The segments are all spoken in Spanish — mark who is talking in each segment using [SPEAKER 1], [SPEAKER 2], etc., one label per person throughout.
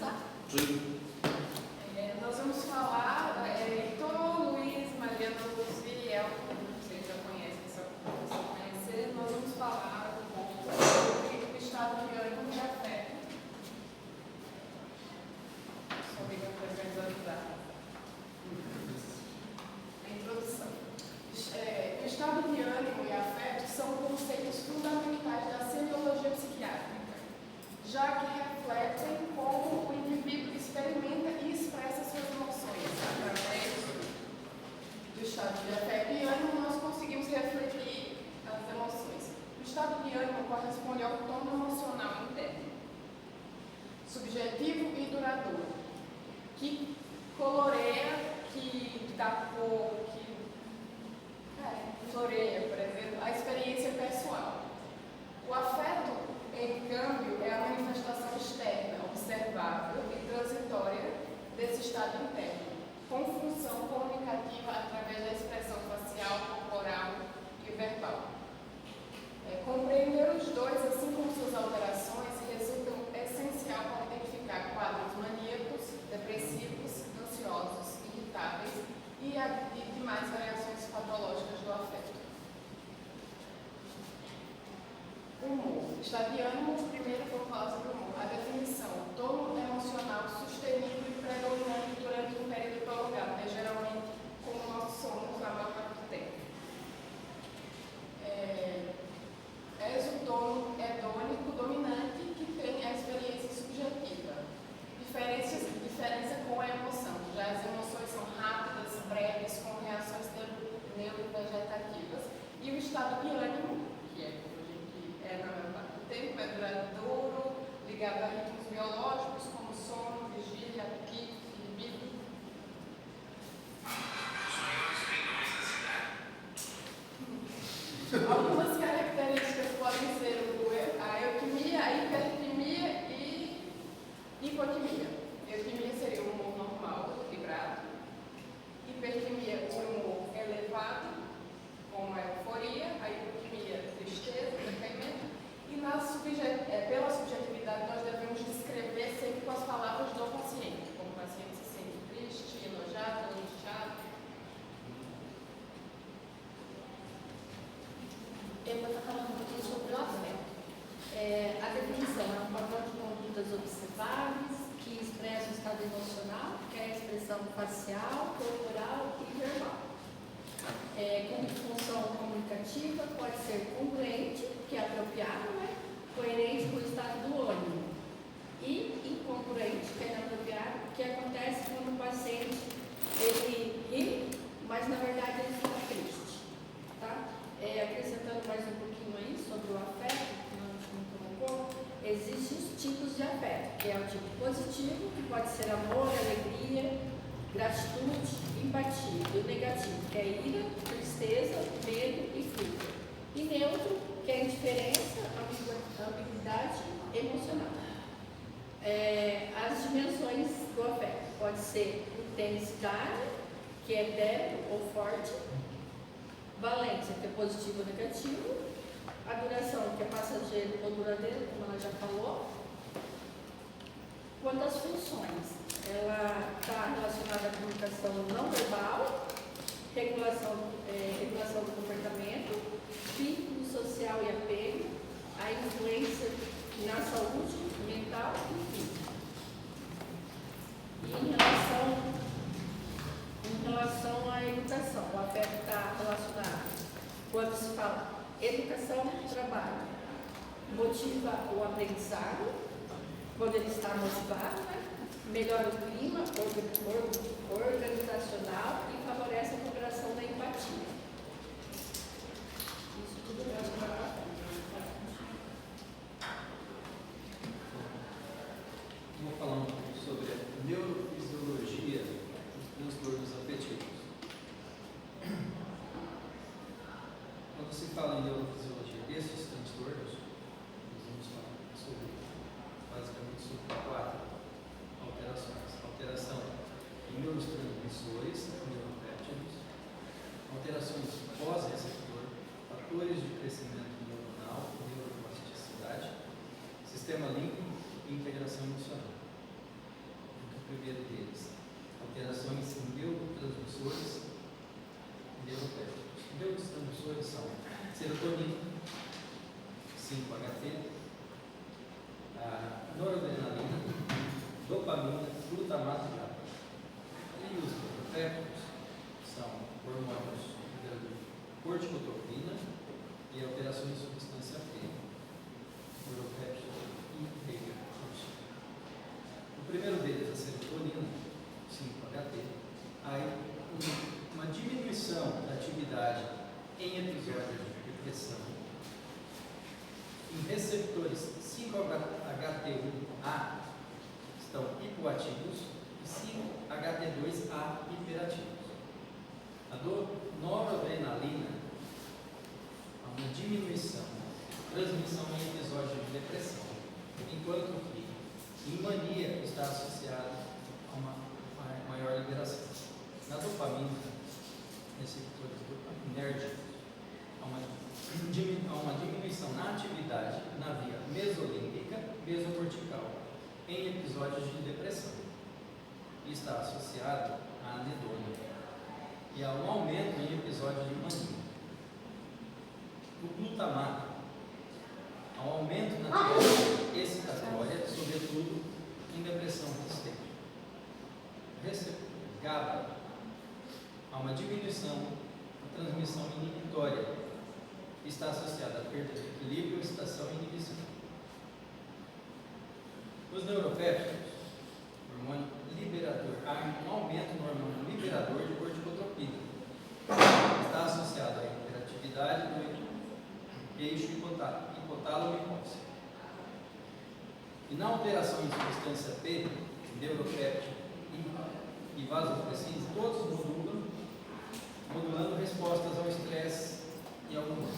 [SPEAKER 1] começar?
[SPEAKER 2] Sim.
[SPEAKER 3] Nós vamos falar, Heitor, Luiz, Mariana, Luzia e Elton, vocês já conhecem, só conhecer, nós vamos falar um pouco sobre o estado de ânimo de afeto. Só que eu vou visualizar. A introdução. O estado de ânimo e afeto são conceitos fundamentais da semiologia psiquiátrica, já que refletem como o indivíduo experimenta e expressa suas emoções. Através do estado de afeto e ânimo, nós conseguimos refletir as emoções. O estado de ânimo corresponde ao tom emocional interno, subjetivo e duradouro, que coloreia, que dá cor, que floreia, por exemplo, a experiência pessoal. O afeto, em câmbio, é a manifestação externa, observável e transitória desse estado interno, com função comunicativa através da expressão facial, corporal e verbal. Compreender os dois, assim como suas alterações, resulta essencial para identificar quadros maníacos, depressivos, ansiosos, irritáveis e demais variações patológicas do afeto. Humor. Estado de ânimo, primeiro vou falar sobre o humor. A definição: tono emocional sustenido e predominante durante um período prolongado, geralmente como nós somos na maior parte do tempo. Exotono hedônico dominante que tem a experiência subjetiva. Diferença com a emoção. Já as emoções são rápidas, breves, com reações neurovegetativas. E o estado de ânimo, que é na maior parte do tempo, é duradouro, ligado a ritmos biológicos como sono, vigília, apetite, libido. Algumas características podem ser a eutimia, a hipertimia e hipotimia. Eutimia seria o humor normal, equilibrado. Hipertimia, o humor elevado, como a euforia. A hipotimia, tristeza, decaimento. E pela subjetividade, nós devemos descrever sempre com as palavras do paciente, como o paciente se sente triste, enojado, angustiado.
[SPEAKER 1] Eu vou estar falando um pouquinho sobre o afeto. A definição é um padrão de condutas observáveis que expressa o estado emocional, que é a expressão facial, corporal e verbal. Com função comunicativa, pode ser congruente, que é apropriado, coerente com o estado do ânimo, e incongruente, que é inapropriado, que acontece quando o paciente ele ri, mas na verdade ele fica triste. Tá? Acrescentando mais um pouquinho aí sobre o afeto, que a gente não colocou, existem os tipos de afeto, que é o tipo positivo, que pode ser amor, alegria, gratitude, empatia. E o negativo, que é ira, tristeza, medo e fuga. E neutro, que é indiferença, ambiguidade emocional. As dimensões do afeto pode ser intensidade, que é débil ou forte, valência, que é positivo ou negativo, a duração, que é passageiro ou duradouro, como ela já falou. Quanto às funções, ela está relacionada à comunicação não verbal, regulação do comportamento, vínculo social e apego, a influência na saúde mental e física. E em relação à educação, o afeto está relacionado, quando se fala educação e trabalho, motiva o aprendizado, quando ele está motivado, melhora o clima organizacional e favorece a cooperação da empatia. Isso tudo relacionado ao afeto.
[SPEAKER 2] Vou falar um pouco sobre a neurofisiologia dos transtornos afetivos. Quando se fala em neurofisiologia desses transtornos, nós vamos falar basicamente sobre 4 alterações. Alteração em neurotransmissores, neuropéptidos, alterações pós-receptor, fatores de crescimento neuronal, neuroplasticidade, sistema límbico e integração emocional. primeiro deles, alterações em neurotransmissores e neuropéptidos. Neurotransmissores são serotonina, 5-HT, a noradrenalina, dopamina, glutamato e GABA. E os neuropéptidos são hormônios de corticotropina e alterações de substância P, neuropéptido e peptídeo. O primeiro deles, a serotonina, 5-HT, aí uma diminuição da atividade em episódios de depressão em receptores 5-HT1A estão hipoativos e 5-HT2A hiperativos. A noradrenalina, há uma diminuição, transmissão em episódios de depressão, enquanto que em mania está associado a uma maior liberação. Na dopamina, receptores dopaminergicos, há uma diminuição na atividade na via mesolímbica, mesocortical, em episódios de depressão. E está associado à anedonia e a um aumento em episódios de mania. O glutamato, há um aumento na atividade excitatória, sobretudo em depressão resistente. GABA, há uma diminuição na transmissão inibitória, está associada à perda de equilíbrio, excitação e inibição. Os neuropéptidos, hormônio liberador, há um aumento no hormônio liberador de corticotropina, está associado à hiperatividade do eixo hipotálamo e hipófise. E na alteração de substância P, neuropéptido e vasopressina, todos modulando respostas ao estresse e ao humor.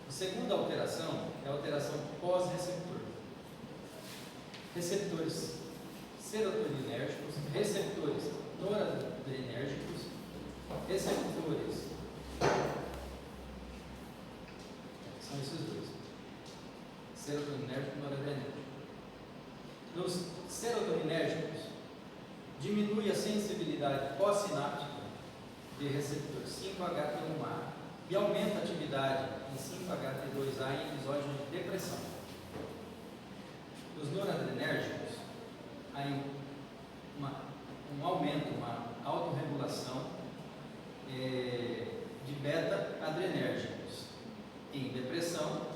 [SPEAKER 2] A segunda alteração é a alteração pós-receptor. Receptores serotoninérgicos, receptores noradrenérgicos, receptores. São esses dois: serotoninérgico e noradrenérgico. Nos serotoninérgicos, diminui a sensibilidade pós-sináptica de receptor 5-HT1A e aumenta a atividade em 5-HT2A em episódios de depressão. Os noradrenérgicos, há um aumento, uma autorregulação de beta-adrenérgicos em depressão,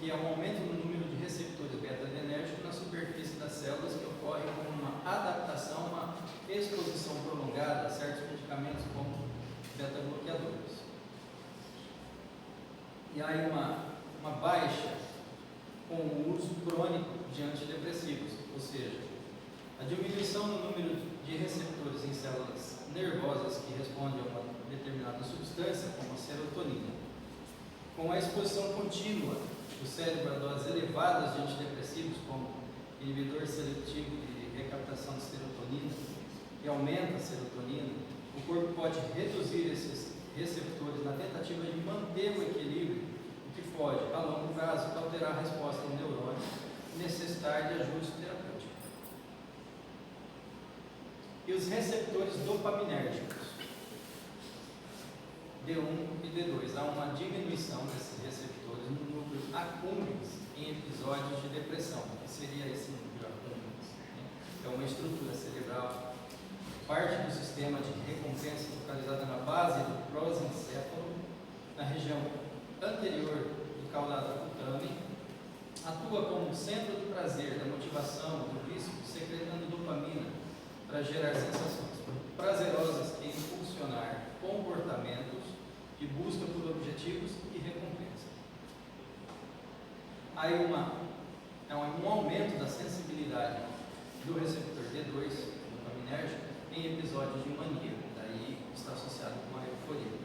[SPEAKER 2] que é um aumento no número de receptores beta-adrenérgicos na superfície das células, que ocorre com uma adaptação, uma exposição prolongada a certos medicamentos como beta-bloqueadores. E há uma baixa com o uso crônico de antidepressivos, ou seja, a diminuição no número de receptores em células nervosas que respondem a uma determinada substância, como a serotonina. Com a exposição contínua do cérebro a doses elevadas de antidepressivos, como inibidor seletivo de recaptação de serotonina, que aumenta a serotonina, o corpo pode reduzir esses receptores na tentativa de manter o equilíbrio, o que pode, a longo prazo, alterar a resposta do neurônio e necessitar de ajuste terapêutico. E os receptores dopaminérgicos, D1 e D2, há uma diminuição desses receptores no núcleo accumbens em episódios de depressão, que seria esse núcleo accumbens, né? É uma estrutura cerebral, parte do sistema de recompensa localizada na base do prosencéfalo, na região anterior do caudado cutâneo, atua como centro do prazer, da motivação, do vício, secretando dopamina para gerar sensações prazerosas e impulsionar comportamentos de busca por objetivos e recompensa. Aí um aumento da sensibilidade do receptor D2, dopaminérgico, em episódios de mania, daí está associado com a euforia.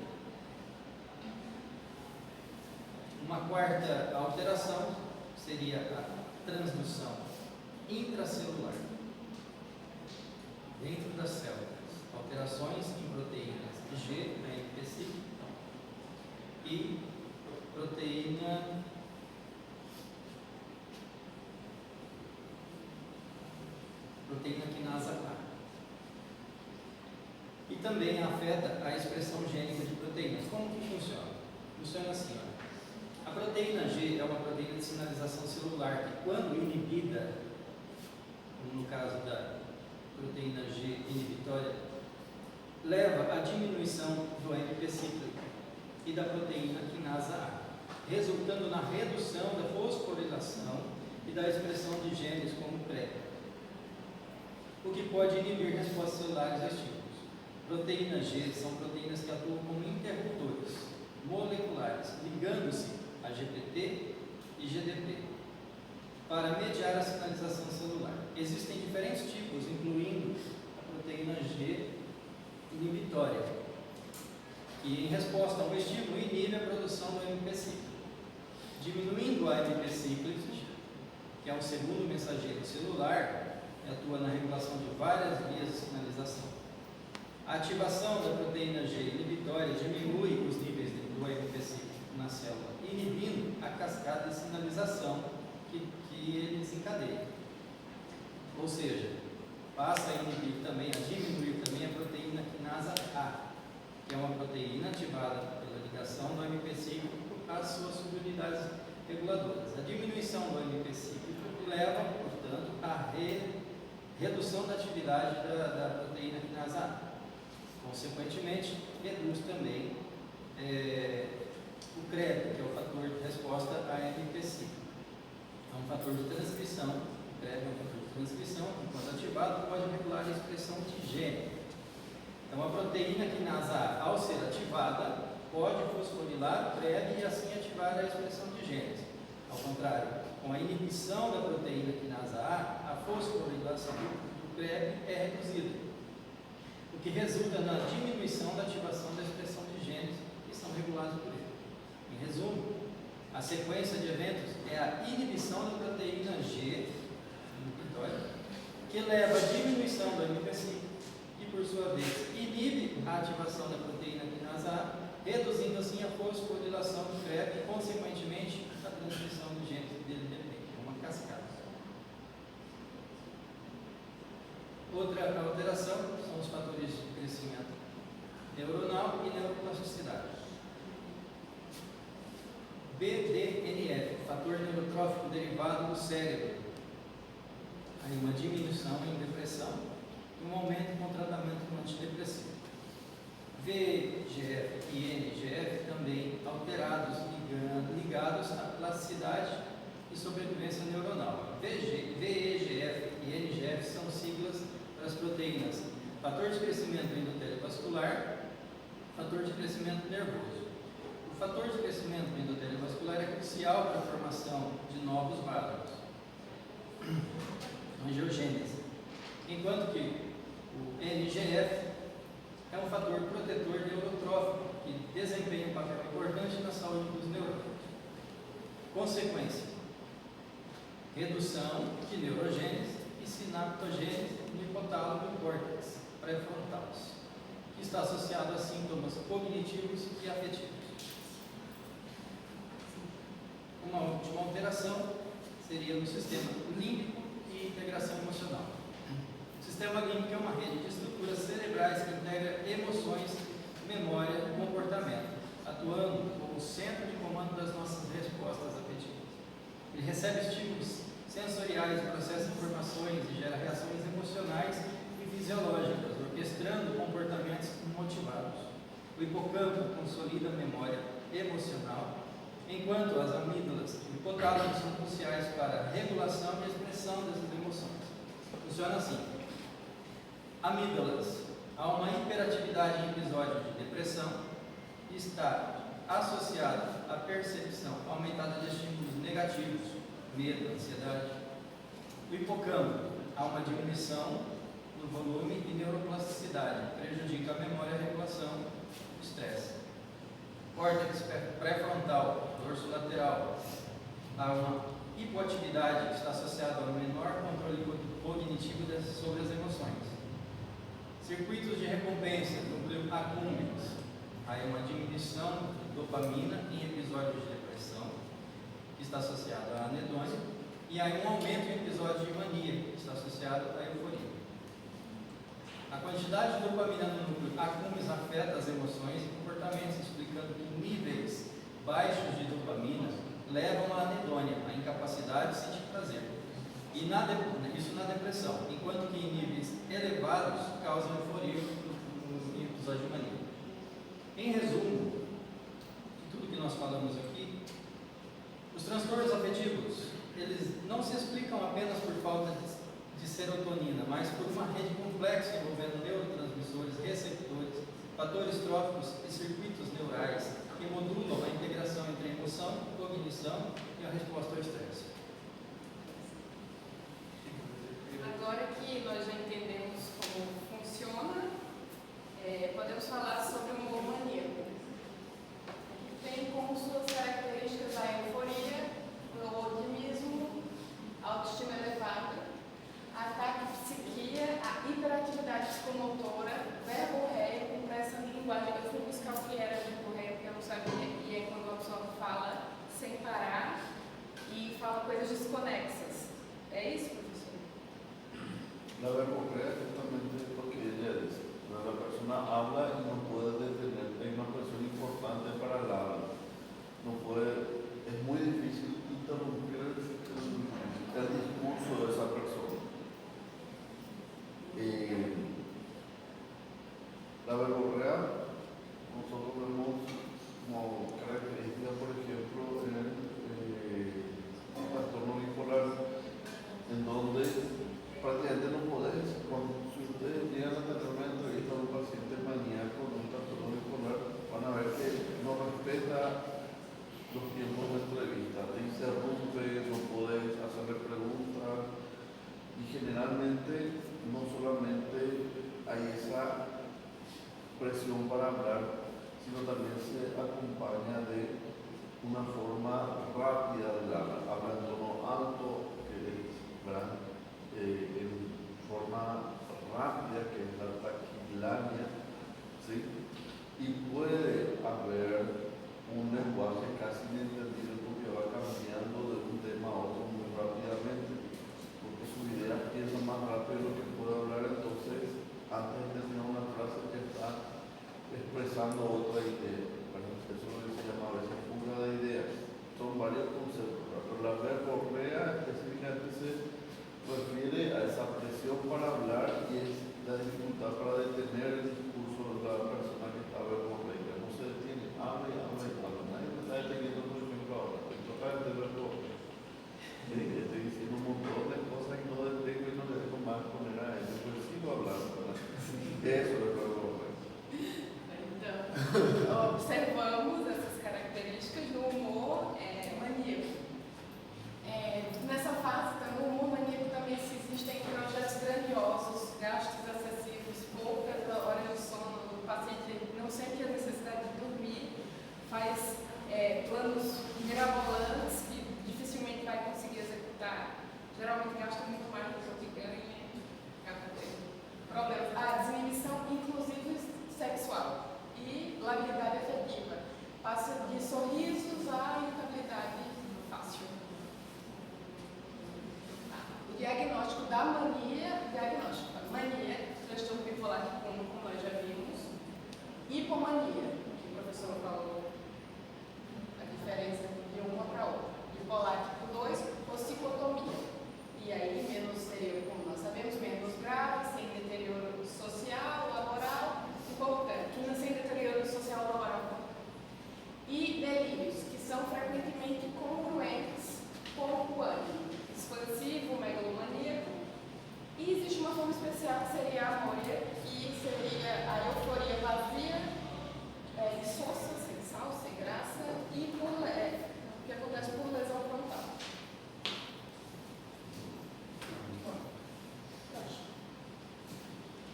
[SPEAKER 2] Uma quarta alteração seria a transdução intracelular, dentro das células, alterações em proteínas G, AMPC, e proteína também afeta a expressão gênica de proteínas. Como que funciona? Funciona assim, ó. A proteína G é uma proteína de sinalização celular que, quando inibida, no caso da proteína G inibitória, leva à diminuição do AMP cíclico e da proteína quinasa A, resultando na redução da fosforilação e da expressão de genes como PRE, o que pode inibir respostas celulares a estímulos. Proteína G são proteínas que atuam como interruptores moleculares, ligando-se a GPT e GDP, para mediar a sinalização celular. Existem diferentes tipos, incluindo a proteína G inibitória, que, em resposta a um estímulo, inibe a produção do AMP cíclico, diminuindo a AMP cíclico, que é um segundo mensageiro celular, que atua na regulação de várias vias de sinalização. A ativação da proteína G inibitória diminui os níveis do AMP cíclico na célula, inibindo a cascata de sinalização que ele desencadeia. Ou seja, passa a inibir também, a diminuir também a proteína quinasa A, que é uma proteína ativada pela ligação do AMP cíclico às suas subunidades reguladoras. A diminuição do AMP cíclico leva, portanto, à redução da atividade da proteína quinasa A. Consequentemente, reduz também o CREB, que é o fator de resposta a AMP cíclico. É um fator de transcrição. O CREB é um fator de transcrição que, quando ativado, pode regular a expressão de gene. Então, a proteína quinasa A, ao ser ativada, pode fosforilar o CREB e assim ativar a expressão de genes. Ao contrário, com a inibição da proteína quinasa A fosforilação do CREB é reduzida, o que resulta na diminuição da ativação da expressão de genes que são regulados por ele. Em resumo, a sequência de eventos é a inibição da proteína G inibitória, que leva à diminuição do AMP cíclico e, por sua vez, inibe a ativação da proteína quinasa A, reduzindo assim a fosforilação do CREB e, consequentemente, a transcrição de genes dele depende. É uma cascata. Outra alteração são os fatores de crescimento neuronal e neuroplasticidade. BDNF, fator neurotrófico derivado do cérebro. Aí uma diminuição em depressão e um aumento com tratamento antidepressivo. VEGF e NGF também alterados, ligados à plasticidade e sobrevivência neuronal. VEGF e NGF são siglas para as proteínas fator de crescimento endotélio vascular, fator de crescimento nervoso. O fator de crescimento endotélio vascular é crucial para a formação de novos vasos, angiogênese, enquanto que o NGF é um fator protetor neurotrófico que desempenha um papel importante na saúde dos neurônios. Consequência: redução de neurogênese e sinaptogênese no hipotálamo e córtex pré-frontal, que está associado a sintomas cognitivos e afetivos. Uma última alteração seria no sistema límbico e integração emocional. O sistema límbico é uma rede de estruturas cerebrais que integra emoções, memória e comportamento, atuando como centro de comando das nossas respostas afetivas. Ele recebe estímulos sensoriais, processa informações e gera reações emocionais e fisiológicas, orquestrando comportamentos motivados. O hipocampo consolida a memória emocional, enquanto as amígdalas e o hipotálamo são cruciais para a regulação e expressão dessas emoções. Funciona assim: amígdalas, há uma hiperatividade em episódio de depressão, está associado à percepção aumentada de estímulos negativos, medo, ansiedade. O hipocampo, há uma diminuição no volume e neuroplasticidade, prejudica a memória e a regulação do estresse. Córtex pré-frontal, dorso lateral, há uma hipoatividade que está associada ao menor controle cognitivo sobre as emoções. Circuitos de recompensa, núcleo acúmbens, há uma diminuição de dopamina em episódios de depressão, que está associado à anedônia, e há um aumento em episódios de mania, que está associado à euforia. A quantidade de dopamina no núcleo accumbens afeta as emoções e comportamentos, explicando que níveis baixos de dopamina levam à anedônia, a incapacidade de sentir prazer. E isso na depressão, enquanto que em níveis elevados causam euforia no episódio maníaco. Em resumo, de tudo que nós falamos aqui, os transtornos afetivos, eles não se explicam apenas por falta de serotonina, mas por uma rede complexa envolvendo neurotransmissores, receptores, fatores tróficos e circuitos neurais que modulam a integração entre a emoção, cognição e a resposta ao estresse.
[SPEAKER 3] Agora que nós já entendemos como funciona, podemos falar sobre o humor maníaco. Tem como suas características a euforia, o otimismo, a autoestima elevada, a taquipsiquia, a hiperatividade psicomotora, verborreia, compressão de linguagem. Eu fui buscar o que era verborreia, porque eu não sabia, e é quando a pessoa fala sem parar e fala coisas desconexas. É isso, professor?
[SPEAKER 4] La verborrea es justamente lo que ella dice. Cuando la persona habla y no puede detener, hay una presión importante para el habla. No puede, es muy difícil interrumpir el discurso de esa persona. La verborrea, nosotros vemos como característica, por ejemplo, en el trastorno bipolar, en donde prácticamente no podés, si ustedes llegan a tener una entrevista a un paciente maníaco de un trastorno bipolar, van a ver que no respeta los tiempos de entrevista, te interrumpe, no podés hacerle preguntas, y generalmente no solamente hay esa presión para hablar, sino también se acompaña de una forma rápida del habla, habla en tono alto, que es gran, en forma rápida, que es la taquilania, ¿sí? Y puede haber un lenguaje casi inentendible porque va cambiando de un tema a otro muy rápidamente, porque su idea piensa más rápido de lo que puede hablar, entonces antes de terminar una frase que está expresando otra idea. Bueno, eso es lo que se llama a veces fuga de ideas. Son varios conceptos, pero la verborrea específicamente se refiere a esa presión para hablar y es la dificultad para detener el discurso de la persona que está verborrea. No se detiene, habla y habla y habla. Nadie me está deteniendo, por ejemplo, ahora. Estoy totalmente verborrea. Estoy diciendo un montón de cosas y no detengo y no le dejo más poner a él. Pero sigo hablando, ¿verdad? Eso es verborrea.
[SPEAKER 3] Então, observamos essas características do humor maníaco. Nessa fase, no humor maníaco também existem projetos grandiosos, gastos excessivos, poucas horas de sono, o paciente não sente a necessidade de dormir, faz planos mirabolantes que dificilmente vai conseguir executar, geralmente gasta muito mais do que ganha, problemas. A desinibição, inclusive sexual, e labilidade afetiva, passa de sorrisos à irritabilidade fácil. O diagnóstico da mania, transtorno bipolar tipo 1, como nós já vimos, hipomania, que o professor falou a diferença de uma para outra, bipolar tipo 2, psicotomia, e aí menos seria, como nós sabemos, menos grave, sem deterioro social, laboral, importante, sem deterioro social, laboral, e delírios, que são frequentemente congruentes com o ânimo expansivo, megalomaníaco. E existe uma forma especial que seria a amoria, que seria a euforia vazia, insossa, sem sal, sem graça, e que acontece por lesão frontal.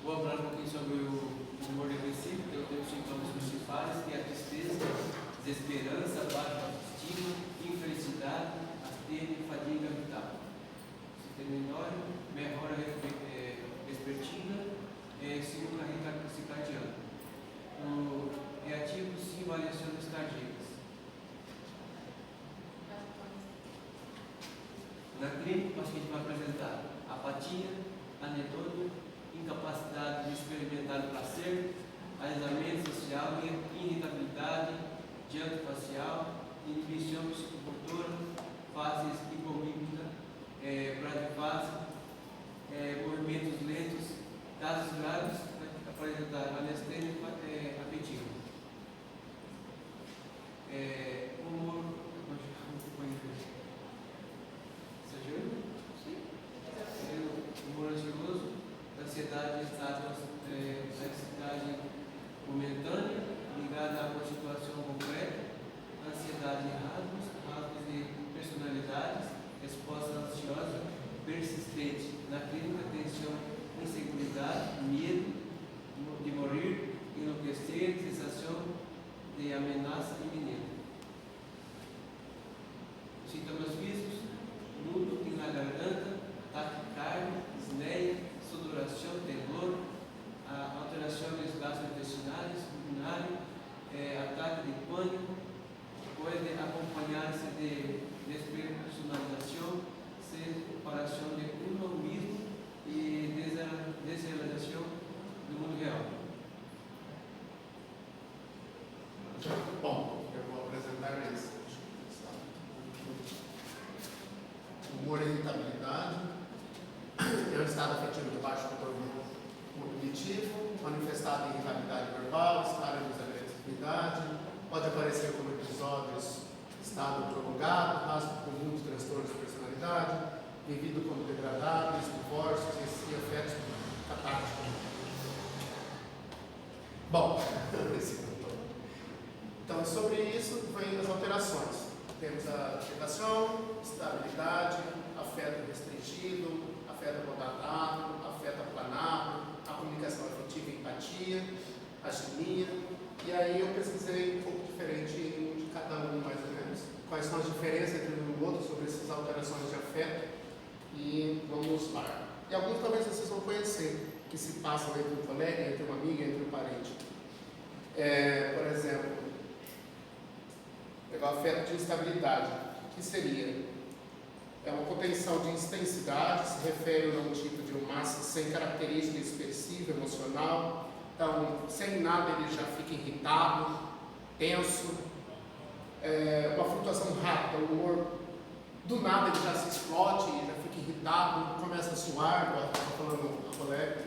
[SPEAKER 5] Vou falar um pouquinho sobre o humor depressivo, que eu tenho os sintomas principais, que é a tristeza, desesperança, baixa autoestima, infelicidade, astenia e fadiga vital. Melhora vespertina, segundo a reencarnação cardiana. Reativos e variações cardíacas. Na clínica, o paciente vai apresentar apatia, anedônia, incapacidade de experimentar prazer, aislamento social, irritabilidade, diante facial, inibição psicomotora, faces hipomímica, bradifase, movimentos lentos, casos graves, apresentar anestenia afetiva. Humor, humor ansioso, ansiedade, estado da ansiedade momentânea, ligada a uma situação concreta, ansiedade em rasgos de personalidades, resposta ansiosa, persistente na clínica, tensão, inseguridade, medo de morrer, enlouquecer, sensação de ameaça iminente. Sintomas físicos: nudo na garganta, taquicardia, disneia, sudoração, temblor, alteração dos gastrointestinais, urinário, ataque de pânico, pode acompanhar-se de despersonalização, separação de uno mesmo e desrealização do mundo real.
[SPEAKER 6] Bom, eu vou apresentar esse. Humor e irritabilidade é um estado afetivo de baixo controle cognitivo, manifestado em irritabilidade verbal, estado de agressividade, pode aparecer como episódios, estado prolongado, rastro comum de transtornos de personalidade, vivido como degradáveis, divórcios e afetos catárticos. Bom, então sobre isso vem as alterações. Temos a agitação, estabilidade, afeto restringido, afeto contatado, afeto aplanado, a comunicação afetiva e empatia, a aginia. E aí eu pesquisei um pouco diferente de cada um, mais ou menos, quais são as diferenças entre um e o outro sobre essas alterações de afeto, e vamos lá. E alguns talvez vocês vão conhecer, que se passam entre um colega, entre uma amiga, entre um parente. Por exemplo, pegar o afeto de instabilidade, que seria? É uma contenção de intensidade, se refere a um tipo de uma massa sem característica expressiva, emocional. Então, sem nada ele já fica irritado, tenso. Uma flutuação rápida, o humor, do nada ele já se explode, já fica irritado, começa a suar, igual estava falando a colega,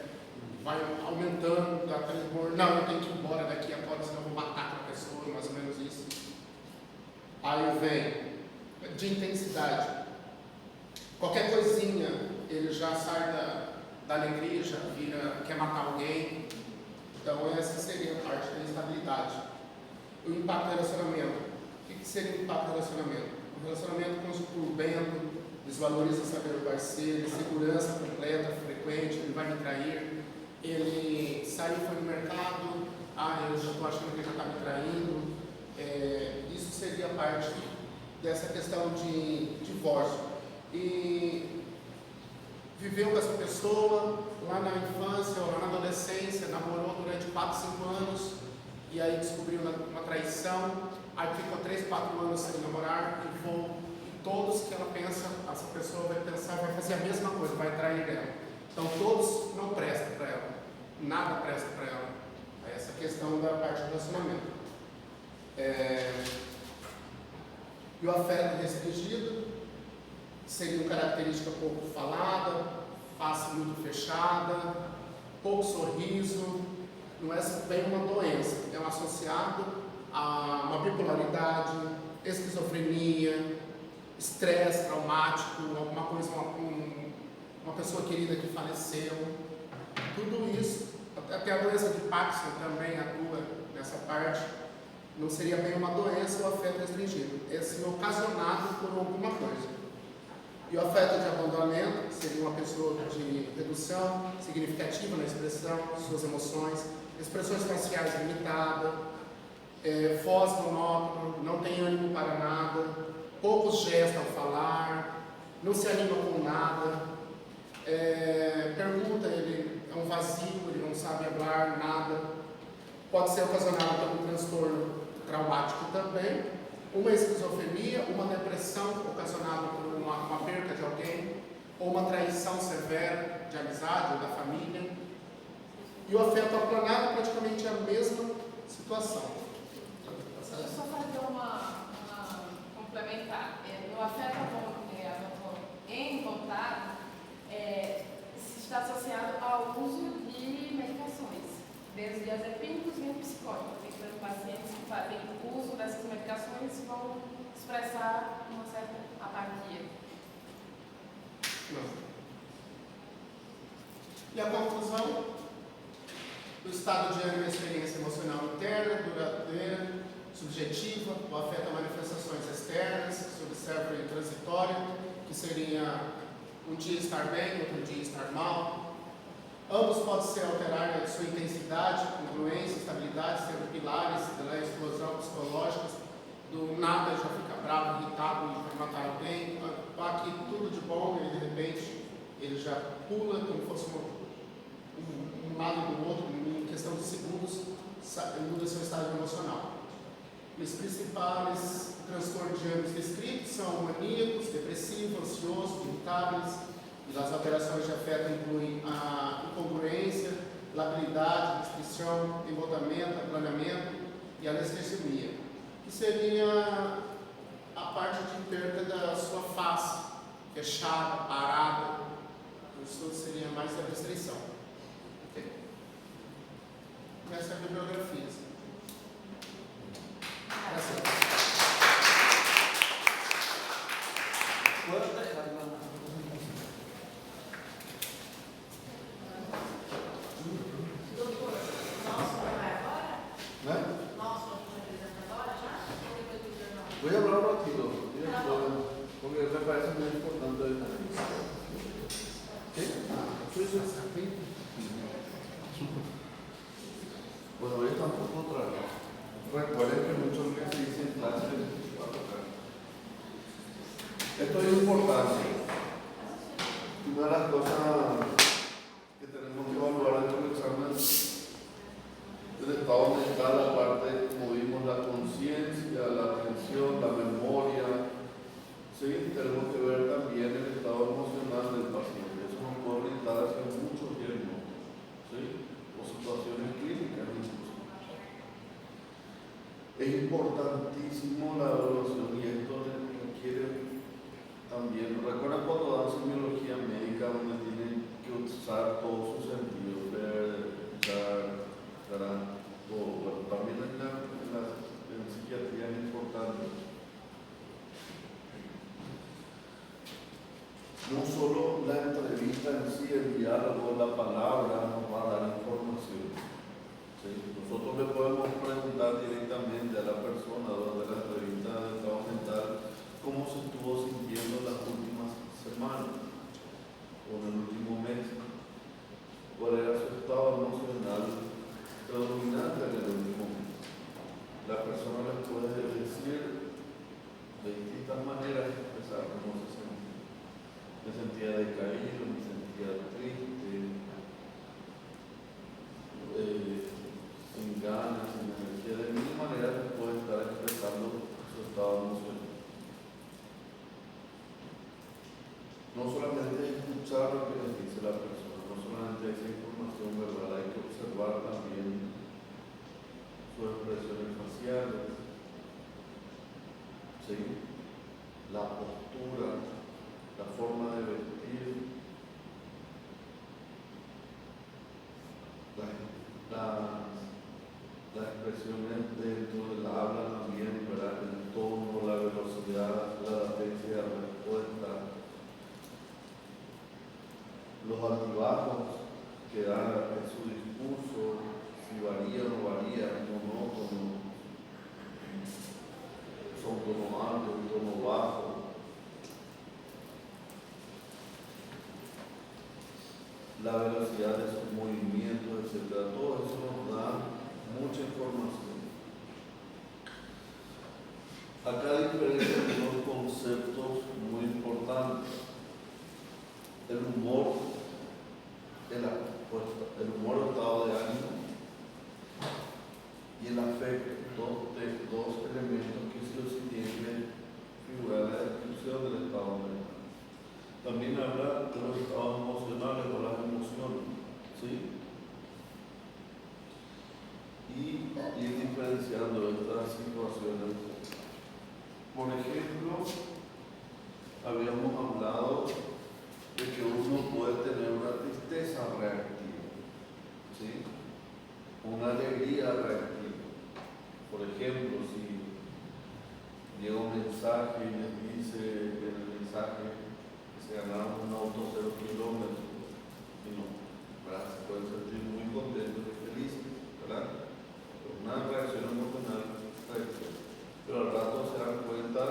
[SPEAKER 6] vai aumentando, dá humor, não, eu tenho que ir embora daqui agora, senão eu vou matar aquela pessoa, mais ou menos isso. Aí vem de intensidade. Qualquer coisinha, ele já sai da alegria, já vira, quer matar alguém. Então, essa seria a parte da instabilidade. O impacto do relacionamento. O que seria o impacto do relacionamento? O relacionamento conturbento, desvaloriza o saber do parceiro, insegurança completa, frequente, ele vai me trair, ele saiu, foi no mercado, eu já estou achando que ele já está me traindo. Isso seria parte dessa questão de divórcio. E viveu com essa pessoa lá na infância ou lá na adolescência, namorou durante 4, 5 anos e aí descobriu uma traição, aí ficou 3, 4 anos sem namorar e todos que ela pensa, essa pessoa vai pensar, vai fazer a mesma coisa, vai trair ela. Então todos não prestam para ela, nada presta para ela. Essa questão da parte do relacionamento. E o afeto restringido seria uma característica pouco falada, face muito fechada, pouco sorriso, não é bem uma doença, é um associado a uma bipolaridade, esquizofrenia, estresse traumático, alguma coisa, uma pessoa querida que faleceu, tudo isso, até a doença de Parkinson também atua nessa parte. Não seria bem uma doença ou afeto restringido, é sim ocasionado por alguma coisa. E o afeto de abandonamento seria uma pessoa de redução significativa na expressão de suas emoções, expressões faciais limitadas, voz monótona, não tem ânimo para nada, poucos gestos ao falar, não se anima com nada, pergunta, ele é um vazio, ele não sabe falar nada, pode ser ocasionado por um transtorno traumático também, uma esquizofrenia, uma depressão ocasionada por uma perca de alguém, ou uma traição severa de amizade ou da família, E o afeto aplanado praticamente é a mesma situação.
[SPEAKER 3] Deixa eu só fazer uma complementar. No afeto voltado, está associado ao uso de medicações, desde azepínicos e psicóticos. Então, pacientes que fazem uso dessas medicações vão expressar uma certa apatia.
[SPEAKER 6] Não. E a conclusão? O estado de ânimo é uma experiência emocional interna, duradoura, subjetiva. O afeto a manifestações externas, se observa em transitório, que seria um dia estar bem, outro dia estar mal. Ambos podem se alterar em sua intensidade, congruência, estabilidade, sendo pilares da explosão psicológica, do nada já fica bravo, irritado e vai matar alguém. Aqui tudo de bom e de repente ele já pula como fosse um lado do outro, em questão de segundos, muda seu estado emocional. Os principais transtornos de ânimo descritos são maníacos, depressivos, ansiosos, irritáveis. E as alterações de afeto incluem a incongruência, labilidade, restrição, embotamento, aplanamento e anestesia, que seria a parte de perda da sua face, fechada, parada. Isso seria mais a restrição. Okay. Essa é a bibliografia.
[SPEAKER 4] Voy a hablar un ratito, porque me parece muy importante. ¿Sí? Bueno, yo tampoco traigo. Recuerden que muchos que se dicen clase va a tocar. Esto es importante. Una de las cosas que tenemos que evaluar en el examen del estado mental, aparte, como vimos, la conciencia, la atención, la memoria. Sí, tenemos que ver también el estado emocional del paciente. Eso nos puede orientar hacia muchos diagnósticos, ¿sí? O situaciones clínicas incluso. Es importantísimo la evaluación y esto requiere también, recuerdan cuando dan semiología médica donde tienen que usar todos sus sentidos, ver, escuchar, todo. Bueno, también en psiquiatría es importante. No solo la entrevista en sí, el diálogo, la palabra nos va a dar información. ¿Sí? Nosotros le podemos preguntar directamente a la persona durante la entrevista de estado mental cómo se estuvo sintiendo las últimas semanas o en el último mes, cuál era su estado emocional predominante en el último mes. La persona les puede decir de distintas maneras expresar cómo se sentía. Me sentía decaído, me sentía triste, sin ganas, sin energía. De mil maneras puede estar expresando su estado emocional. No solamente escuchar lo que les dice la persona, no solamente esa información verbal, hay que observar también sus expresiones faciales, ¿sí? La postura, la forma de vestir, las expresiones dentro del habla también, ¿verdad? El tono, la velocidad, la latencia de la respuesta, los altibajos que da en su discurso, si varía o no varía, monótono, son tono alto, un tono bajo. La velocidad de sus movimientos, etc. Todo eso nos da mucha información. Acá diferencian dos conceptos muy importantes. El humor, el humor o estado de ánimo y el afecto, dos elementos que sí o sí tienen que figurar en la descripción del estado mental. También habla de los estados emocionales o las emociones, ¿sí? ir diferenciando estas situaciones. Por ejemplo, habíamos hablado de que uno puede tener una tristeza reactiva, ¿sí? Una alegría reactiva. Por ejemplo, si llega un mensaje y les dice en el mensaje que se ganaron un auto 0 kilómetros, y no, ¿verdad? Se pueden sentir muy contentos y felices, ¿verdad? Una reacción emocional reactiva. Pero al rato se dan cuenta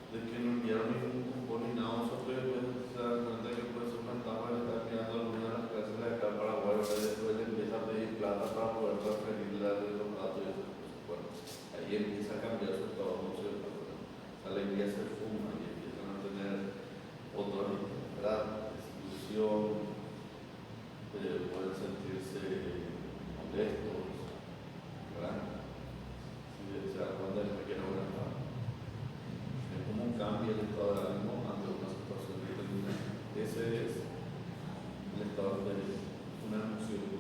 [SPEAKER 4] de que no enviaron ningún cupón ni nada, nosotros después se dan cuenta que puede ser una estafa, le está enviando alguna de las clases de acá para Paraguay, y después le empieza a pedir plata para poder transferirle los datos y esas cosas. Bueno, ahí empieza a cambiar su estado emocional, ¿verdad? La alegría se fuma y empiezan a tener otra ¿verdad? Desilusión, pueden sentirse molestos, ¿verdad? Si se dan cuenta de que no era nada. Es como un cambio el estado de ánimo ante una situación determinada. Ese es el estado de una emoción.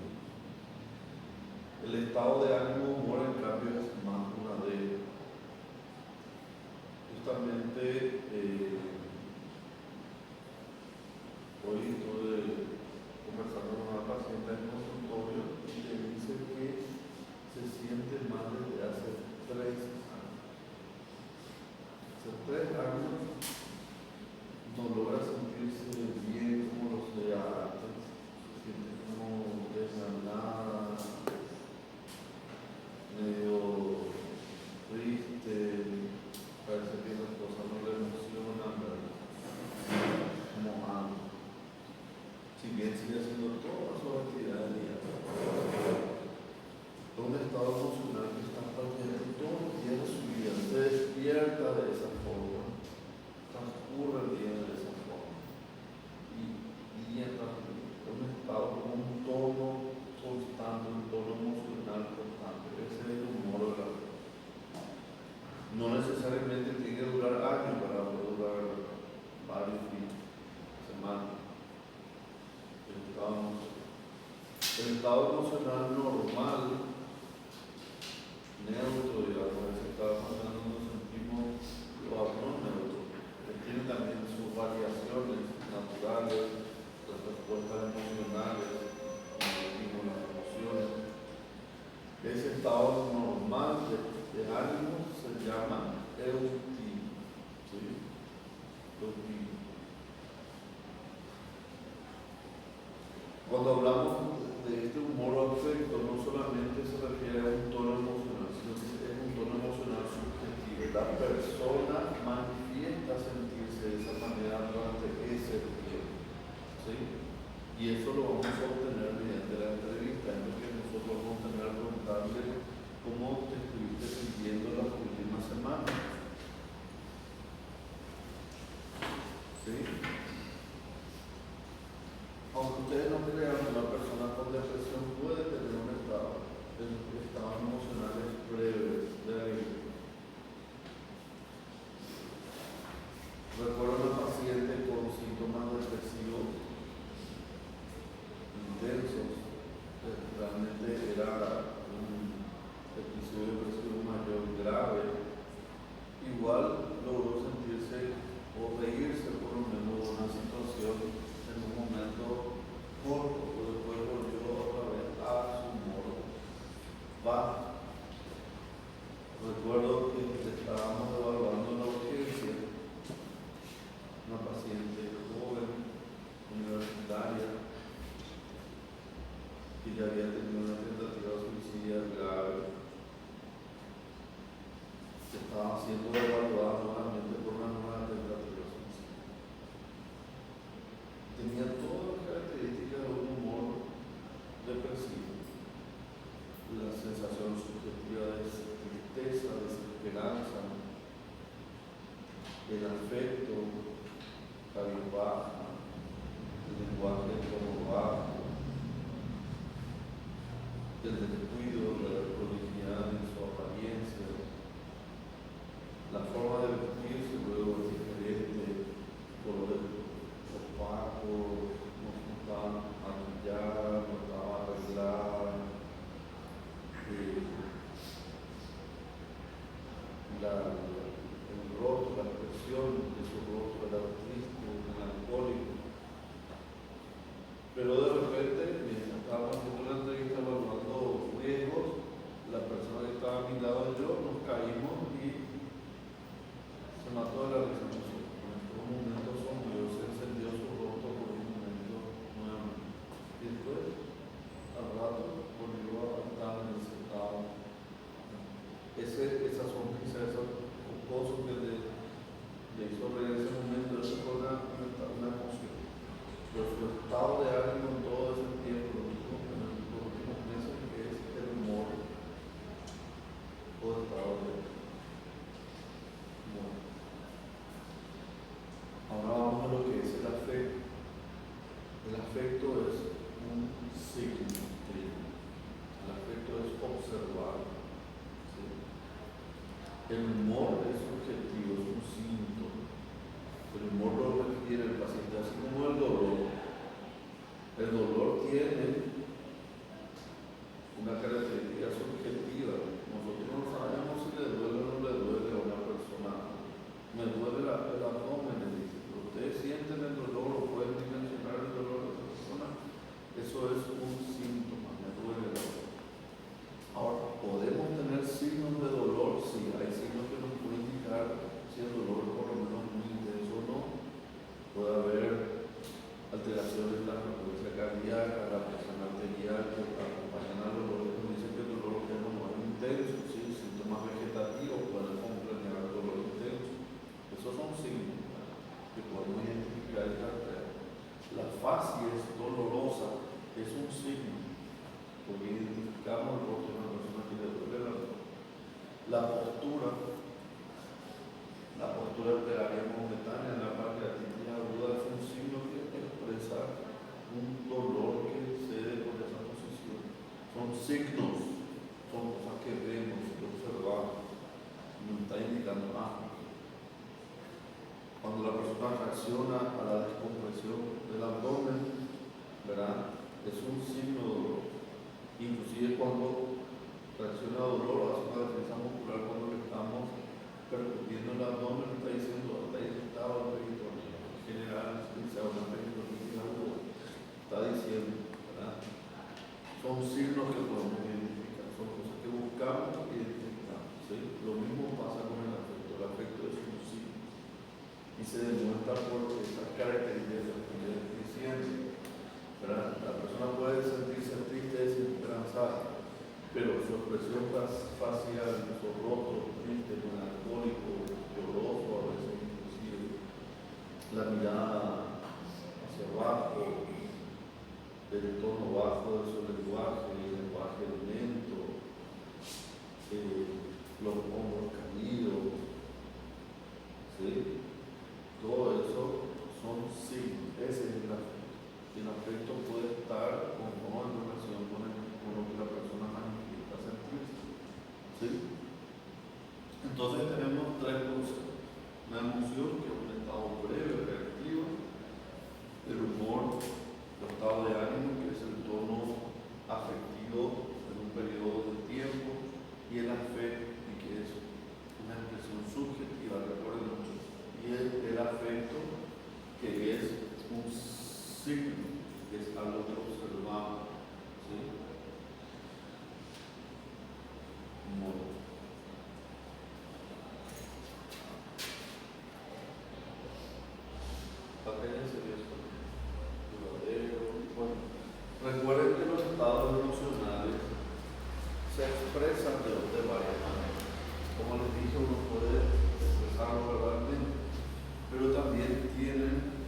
[SPEAKER 4] El estado de ánimo humor, en cambio, es más duradero. Justamente, hoy estuve conversando con una paciente en consultorio y le dice que se siente mal desde hace 3 años. Hace 3 años no logra sentirse bien como lo sea antes, se siente como desganada, medio triste, parece que las cosas no le emocionan, ¿verdad? Como antes. Si bien sigue haciendo todas sus actividades diarias, un estado emocional que está presente todos los días de su vida, se despierta de esa forma, transcurre el día de esa forma, y día tras día, un estado con un tono constante, un tono emocional constante. Ese es el humor de la vida. No necesariamente tiene que durar años, para poder durar varios días, semanas. El estado emocional normal, neutro, digamos, ese estado emocional nos sentimos no neutro, que tiene también sus variaciones naturales, las respuestas emocionales, como las emociones. Ese estado normal de ánimo se llama eutivo, ¿sí? Eutivo. Cuando hablamos de este humor afecto, no solamente se refiere a un tono emocional, sino que es un tono emocional subjetivo. La persona manifiesta sentirse de esa manera durante ese tiempo, ¿sí? Y eso lo vamos a obtener mediante la entrevista, en lo que nosotros vamos a tener que preguntarle cómo te estuviste sintiendo las últimas semanas, ¿sí? Aunque ustedes no crean, una persona con depresión puede tener un estado emocionales breves de alegría. Recuerdo una paciente con síntomas depresivos intensos, realmente era un episodio depresivo mayor grave. Igual logró sentirse o reírse por lo menos de una situación en un momento corto, pero después volvió otra vez a su modo bajo. Recuerdo que estábamos evaluando la urgencia, una paciente joven, universitaria, que ya había tenido una tentativa suicida grave, que estaba siendo evaluada nuevamente por una nueva tentativa suicida. Tenía todas las características de un humor depresivo, la sensación subjetiva de tristeza, desesperanza, el afecto, cabizbaja, el lenguaje de tono bajo, el descuido de la prolijidad en su apariencia, la forma de vestirse luego es diferente, colores opacos, no estaba maquillada, no estaba arreglada, sentir el paciente, así como el dolor. El dolor tiene una característica subjetiva. Nosotros no sabemos si le duele o no le duele a una persona. Me duele el abdomen, le dice. Ustedes sienten el dolor o pueden dimensionar el dolor de esa persona. Eso es un síntoma, me duele el dolor. Ahora, ¿podemos tener signos de dolor? Sí, hay signos que nos pueden indicar si el dolor es por lo menos muy intenso o no. Puede haber alteraciones en la frecuencia cardíaca, la presión arterial que acompañan al dolor. Nos dice que el dolor es como muy intenso, ¿sí? Síntomas vegetativos pueden acompañar al dolor intenso. Esos son signos, ¿verdad?, que podemos identificar y rastrear. La facies dolorosa es un signo, porque identificamos el rostro de una persona que le duele la postura operaria momentánea en la parte articular aguda es un signo que expresa un dolor que cede por esa posición. Son signos, son cosas que vemos, que observamos, nos está indicando algo. Cuando la persona reacciona a la descompresión del abdomen, ¿verdad?, es un signo de dolor. Inclusive cuando reacciona a dolor, hace una defensa muscular cuando le estamos percutiendo el abdomen, está diciendo, está irritado el peritoneo. En general, se habla de peritoneo agudo. Está diciendo, ¿verdad? Son signos que podemos identificar, son cosas que buscamos y identificamos, ¿sí? Lo mismo pasa con el afecto. El afecto es un signo y se demuestra por esas características que estoy diciendo, ¿verdad? La persona puede sentirse triste, desesperanzada, pero su expresión facial, su rostro triste, melancólico, lloroso, a veces inclusive, la mirada hacia abajo, el tono bajo de su lenguaje, el lenguaje lento, los hombros caídos, ¿sí? Todo eso son signos. Ese es el afecto. Y el afecto puede estar o no en relación con lo que la persona manifiesta sentirse, ¿sí? Entonces tenemos tres cosas: una emoción, que es un estado breve, reactivo; el humor, el estado de ánimo, que es el tono afectivo en un periodo de tiempo; y el afecto, que es una expresión subjetiva, recuerden mucho. Y el afecto, que es un signo, que es algo que observamos, ¿sí? Modo. Apéndense de esto. Bueno, recuerden que los estados emocionales se expresan de varias maneras. Como les dije, uno puede expresarlo verbalmente, pero también tienen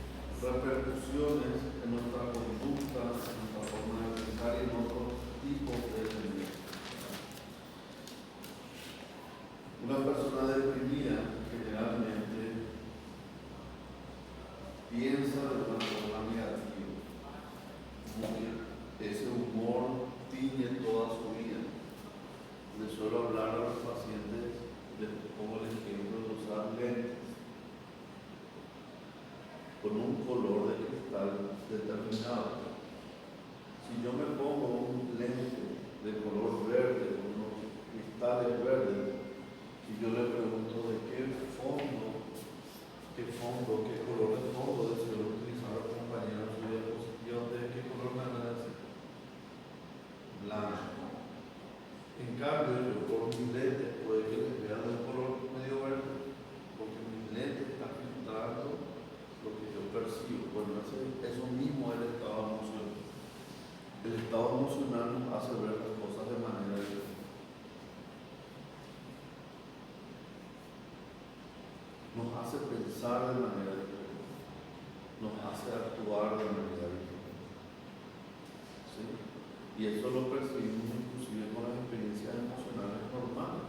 [SPEAKER 4] repercusiones en nuestra conducta, en nuestra forma de pensar y en otros tipos de sentimientos. Una persona deprimida generalmente piensa de una forma negativa, como que ese humor tiñe toda su vida. Le suelo hablar a los pacientes de como el ejemplo de usar lentes con un color de cristal determinado. Si yo me pongo un lente de color verde, con unos cristales verdes, y yo le pregunto de qué color de fondo deseo utilizar a los compañeros de diapositiva, ¿de qué color me van a decir? Blanco. En cambio, yo por mis lentes puede que les vea de un color medio verde, porque mis lentes están filtrando lo que yo percibo. Bueno, eso mismo es el estado emocional. El estado emocional nos hace ver las cosas de manera diferente. Nos hace pensar de manera diferente. Nos hace actuar de manera diferente. ¿Sí? Y eso lo percibimos inclusive con las experiencias emocionales normales.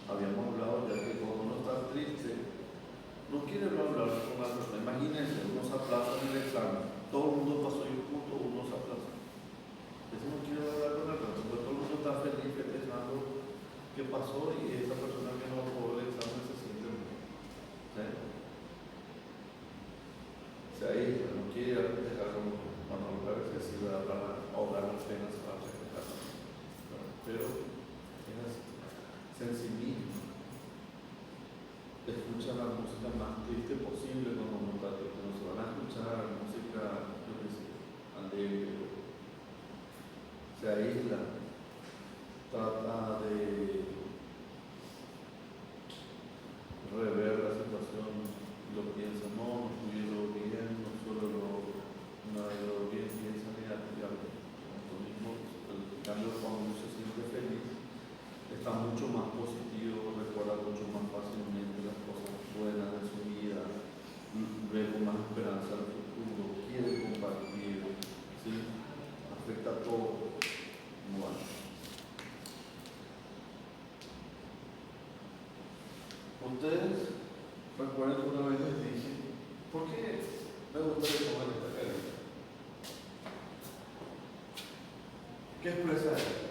[SPEAKER 4] Habíamos hablado ya que cuando uno está triste, no quiere hablar con la persona. Imagínense, uno se aplaza en el examen, todo el mundo pasó y justo uno se aplaza. Ese no quiere hablar con la persona, porque todo el mundo está feliz festejando qué pasó y esa persona que no aprobó el examen se siente mal. ¿Sí? se aísla, no quiere dejar como Manuel Pérez decir para ahogar las penas para respetar, pero es sensibilismo. Escucha la música más triste posible cuando no se van a escuchar música, yo qué sé, alegre, se aísla, trata de rever la situación, lo piensa, no fui lo bien, no solo lo bien, piensa negativamente. Lo mismo, el cambio cuando uno se siente feliz, está mucho más positivo, recuerda mucho más fácilmente las cosas buenas de su vida, ve con más esperanza al futuro, quiere compartir, ¿sí? Afecta a todo. Bueno. Ustedes recuerden que una vez les dije, ¿por qué me gustaría tomar esta carita? ¿Qué expresa esto?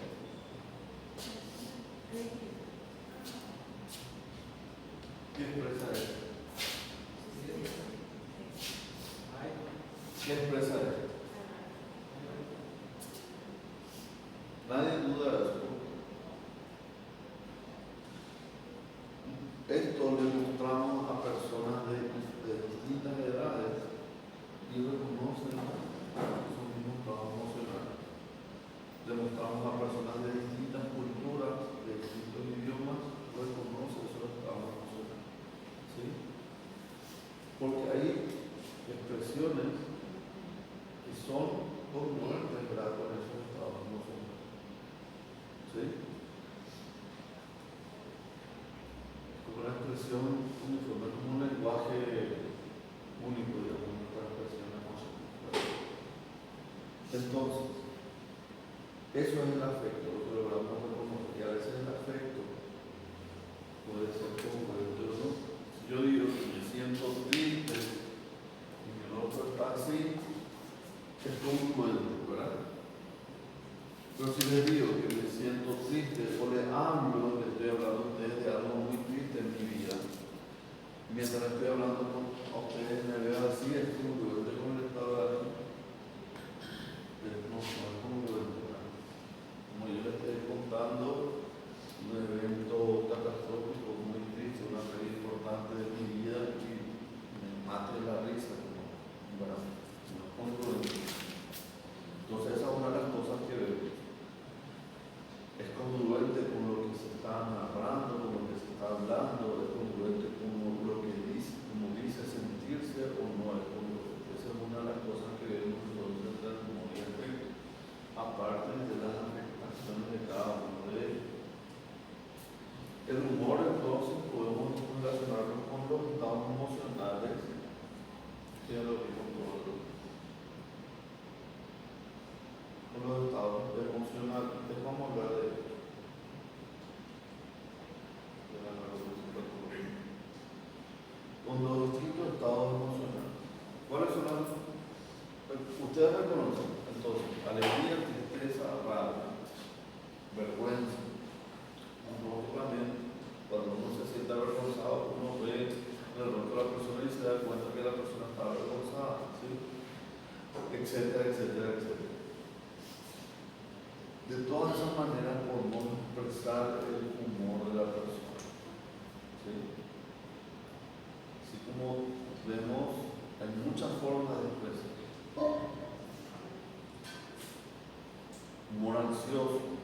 [SPEAKER 4] ¿Qué expresa esto? ¿Qué expresa esto? Nadie duda de eso. Esto le mostramos a personas de distintas edades y reconocen su mismo estado emocional. Le mostramos a personas de distintas culturas, de distintos idiomas, reconocen su estado emocional. ¿Sí? Porque hay expresiones que son congruentes con esos estados emocionales. ¿Sí? Una expresión uniforme, como un lenguaje único, digamos, nuestra expresión emocional. Entonces, eso es el afecto, lo que logramos reconocer. Y a veces el afecto puede ser congruente o no. Si yo digo que me siento triste y que el otro está así, es congruente, ¿verdad? Pero si les digo que me siento triste o le hablo, le estoy hablando a ustedes de algo muy triste en mi vida, mientras estoy hablando a ustedes me veo así, es congruente con el estado de ánimo. No es congruente, ¿verdad? Como yo les estoy contando un evento catastrófico muy triste, una pérdida importante de mi vida y me mate la risa, ¿verdad? No es congruente. Entonces esa es una de las cosas que vemos. Es congruente con lo que se está narrando, con lo que se está hablando, es congruente con lo que dice, como dice sentirse o no es congruente. Esa es una de las cosas que vemos nosotros en la memoria, aparte de las afectaciones de cada uno de ellos. El humor, entonces, podemos relacionarlo con los estados emocionales, que es lo que controlamos. Con los estados emocionales. Vamos a hablar de con los distintos estados emocionales. ¿Cuáles son las? Ustedes reconocen, entonces, alegría, tristeza, rabia, vergüenza. Nosotros también, cuando uno se siente avergonzado, uno ve en el rostro de la persona y se da cuenta que la persona está avergonzada, ¿sí? Etcétera, etcétera, etcétera. De todas esas maneras podemos expresar el humor de la persona. ¿Sí? Así como vemos, hay muchas formas de expresar. Humor ansioso,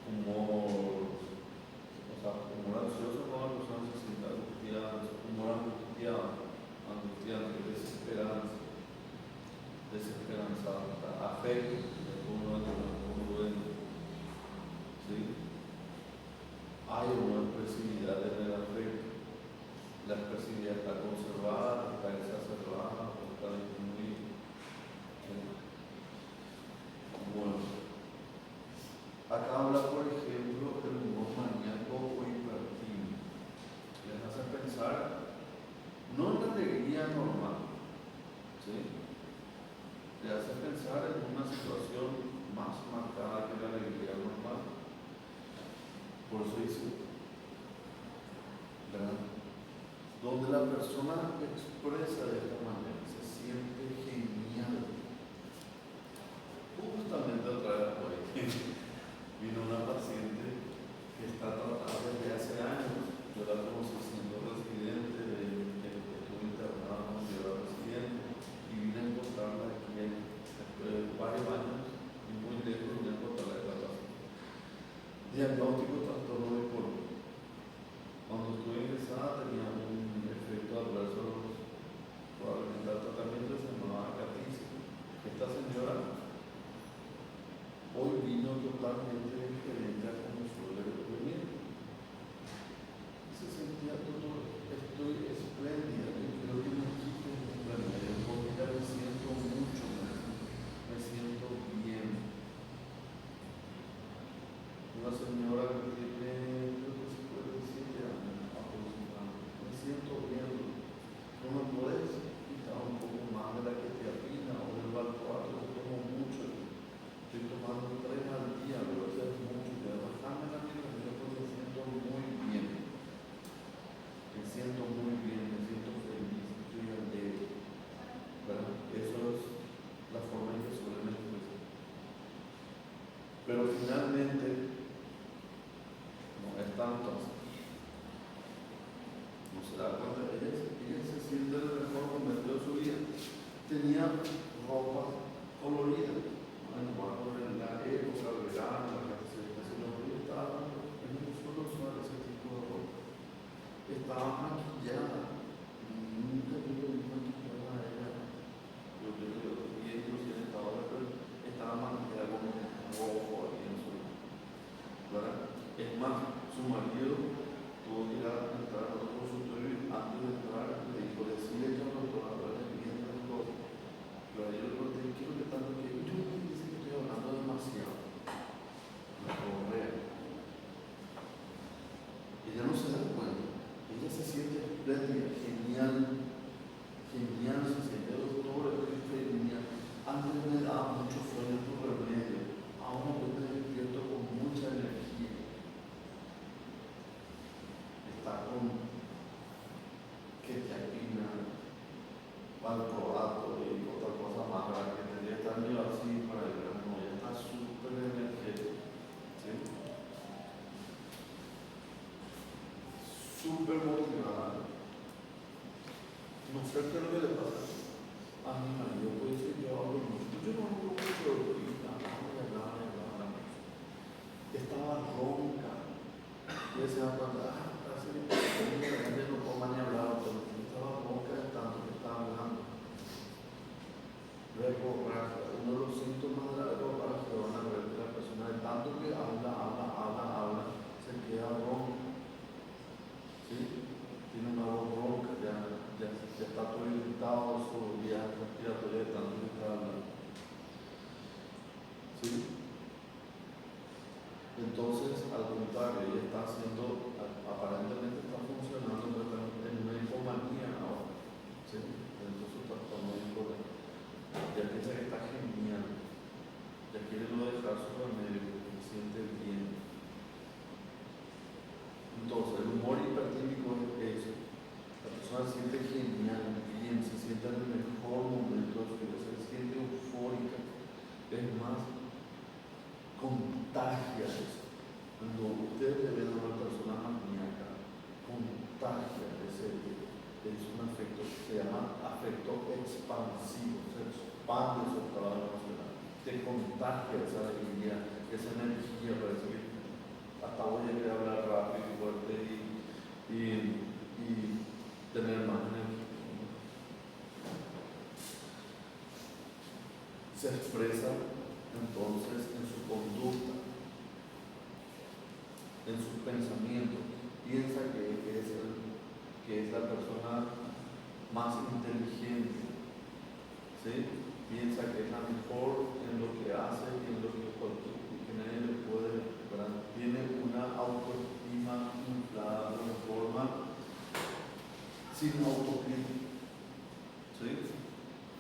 [SPEAKER 4] humor ansioso cuando la persona se siente angustiada, humor angustiante, desesperanzada, afecto. ¿Sí? Hay una expresividad en el afecto. La expresividad está conservada, está exacerbada, está disminuida. Bueno, acá habla, por ejemplo, del humor maníaco o hiperactivo. Les hace pensar, no en la alegría normal, ¿sí? Le hace pensar en una situación más marcada que la alegría normal. Por eso dice, ¿verdad? 2 donde la persona expresa de esta manera, se siente genial. Justamente otra vez hoy vino una paciente que está tratada desde hace años. Yo la conocí siendo residente, estuve internado, yo era residente, y vine a encontrarla aquí después de varios años, y muy lejos, vine a encontrarla en la casa. Diagnóstico trastorno bipolar. Cuando estuve ingresada tenía un efecto adverso probablemente al tratamiento, se llamaba capricio. Esta señora hoy vino totalmente diferente a como suele venir. Se sentía todo, estoy espléndida, yo creo que me quito un remedio, porque ya me siento mucho mejor, me siento bien. Una señora que tiene, creo que se puede decir, aproximadamente, me siento bien, no me puedes quitar un poco más de la que te apina o del valproato, que tomo mucho. Estoy tomando 3 al día, pero eso es mucho. De bajarme la medicación porque me siento muy bien. Me siento muy bien, me siento feliz, estoy alegre. ¿Verdad? Eso es la forma en que suelen expresar. Pero finalmente, no es tanto así. No se da cuenta, ella se siente en el mejor momento de su vida. Tenía ropa colorida. Bueno, en la época del verano, la capacitación, yo estaba en un solo usar ese tipo de ropa. Estaba maquillada. Nunca tuve maquillada a ella. Yo y ellos en esta hora, pero estaba maquillada con un rojo ahí en su, ¿verdad? Es más, su marido tuvo que ir a entrar a otro consultorio y antes de entrar le dijo, decirle que a los doctores bien las cosas. Pero a ellos le pregunté, ¿qué es lo que tanto que yo dice que estoy hablando demasiado? La correa. Ella no se da cuenta. Ella se siente espléndida, genial, genial, se siente doctora, genial. Antes me daba mucho sueño por remedio. Ahora yo me despierto con mucha energía. Está con quetiapina, valproato y otra cosa más para que tendría que estar medio así para el verano. Ya está súper energético. ¿Sí? Súper motivada. No sé qué es lo que le pasa a mi marido, puede ser que yo hablo mucho. Yo no hablo mucho de ahorita, estaba ronca. Y decía, casi no puedo ni hablar, pero estaba ronca de tanto que estaba hablando. Verborragia, uno de los síntomas de la verborragia van a ver que la persona de tanto que habla, se queda ronca. ¿Sí? Tiene una voz ronca, ya está todo irritado, su vía respiratoria de tanto que está hablando. ¿Sí? Entonces, al contrario, ella está haciendo, aparentemente está funcionando, pero está en una hipomanía ahora. ¿Sí? Entonces está tomando hipomanía. Ya piensa que está genial. Ya quiere no dejar su remedio, porque se siente bien. Entonces, el humor hipertímico es eso. La persona se siente genial, bien, se siente en el mejor momento de su vida, se siente eufórica. Es más, contagia eso. Cuando ustedes ven a una persona maníaca, contagia ese, es un afecto que se llama afecto expansivo, se expande su estado emocional, te contagia esa alegría, esa energía, parece que hasta voy a querer hablar rápido y fuerte y tener más energía. Se expresa entonces en su conducta, en sus pensamientos. Piensa que es la persona más inteligente, ¿sí? Piensa que es la mejor en lo que hace y en lo que nadie le puede, ¿verdad? Tiene una autoestima inflada de una forma sin autocrítica, ¿sí?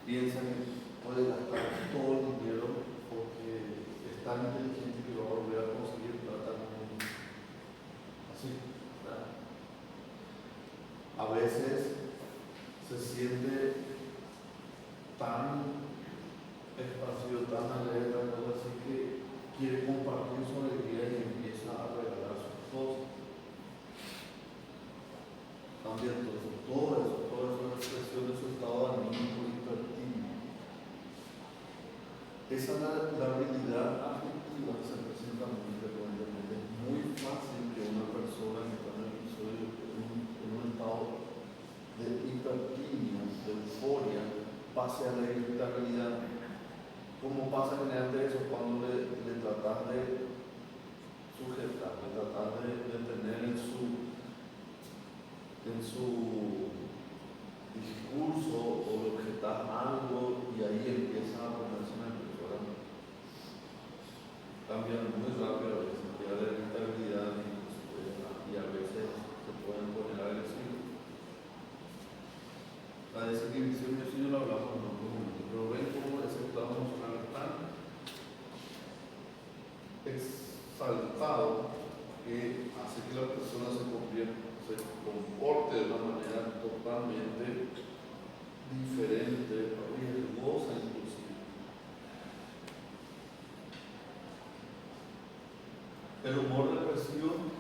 [SPEAKER 4] Piensa que puede gastar todo el dinero porque es tan inteligente que lo va a volver a conseguir plata así, ¿verdad? a veces se siente tan expansivo, tan alegre, algo así que quiere compartir su alegría y empieza a regalar sus cosas. También todo eso es expresión de su estado anímico hiperactivo. Esa la habilidad afectiva se presenta muy frecuentemente. Es muy fácil que una persona que está en el episodio en un estado de hiperactividad, de euforia, pase a la irritabilidad. ¿Cómo pasa generalmente eso? Cuando le tratas de sujetar, le tratas de tener en su discurso o le objetas algo y ahí empieza a ponerse nervioso. Cambian muy rápido, a veces llega la irritabilidad y a veces se pueden poner agresivos. La desinhibición, eso ya lo hablamos en otro momento, pero ven cómo ese estado emocional es tan exaltado que hace que la persona se comporte de una manera totalmente diferente, riesgosa inclusive. El humor depresivo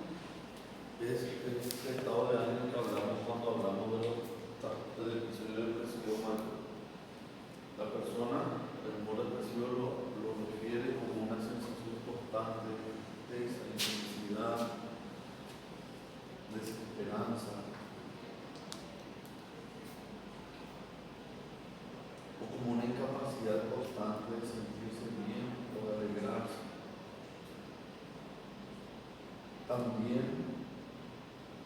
[SPEAKER 4] es el estado de ánimo que hablamos cuando hablamos del episodio depresivo macro. La persona, el humor depresivo lo refiere como una sensación constante de tristeza, infelicidad, desesperanza, o como una incapacidad constante de sentirse bien o de alegrarse. También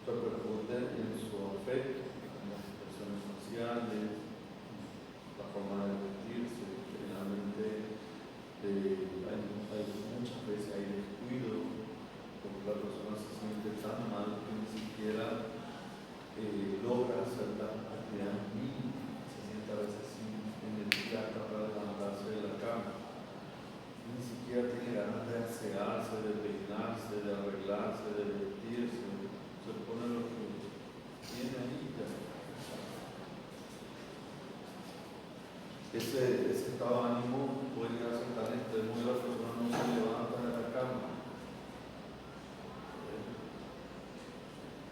[SPEAKER 4] repercute en su afecto, en las expresiones faciales, la forma de vestirse. Generalmente hay muchas veces hay descuido, porque la persona se siente tan mal que ni siquiera logra hacer las actividades mínimas, se siente a veces sin energía para levantarse de la cama, ni siquiera tiene ganas de asearse, de peinarse, de arreglarse, de vestirse, se pone lo que tiene ahí. Ese estado de ánimo puede llegar a ser tan extremo que la persona no se levanta de la cama,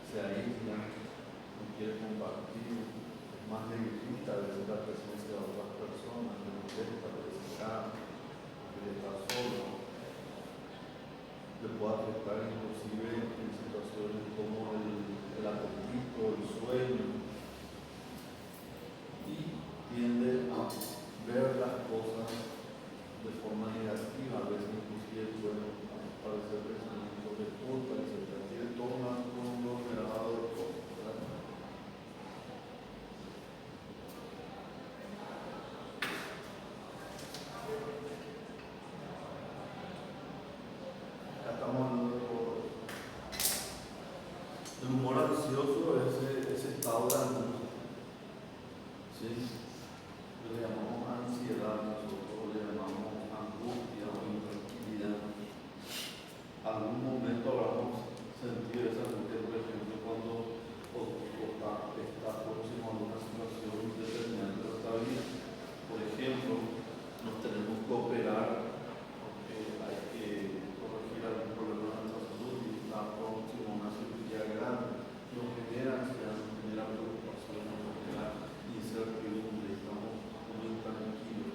[SPEAKER 4] se aísla, no quiere compartir, es más debilita a veces la presencia de otras personas, le molesta, le descarga, quiere estar solo, le puede afectar inclusive en situaciones como el apetito, el sueño, y tiende a ver las cosas de forma negativa, a veces inclusive pueden aparecer pensamientos de culpa, etc. Tiene todo un conglomerado de cosas, ¿verdad? Acá estamos hablando del humor ansioso, ese estado de angustia, ¿sí? Le llamamos ansiedad, nosotros le llamamos angustia o intranquilidad. Algún momento habremos sentido esa angustia, por ejemplo, cuando está próximo a una situación determinante de nuestra vida. Por ejemplo, nos tenemos que operar porque hay que corregir algún problema de nuestra salud y está próximo a una cirugía grande. Nos genera ansiedad, nos genera preocupación, nos genera incertidumbre, estamos muy tranquilos.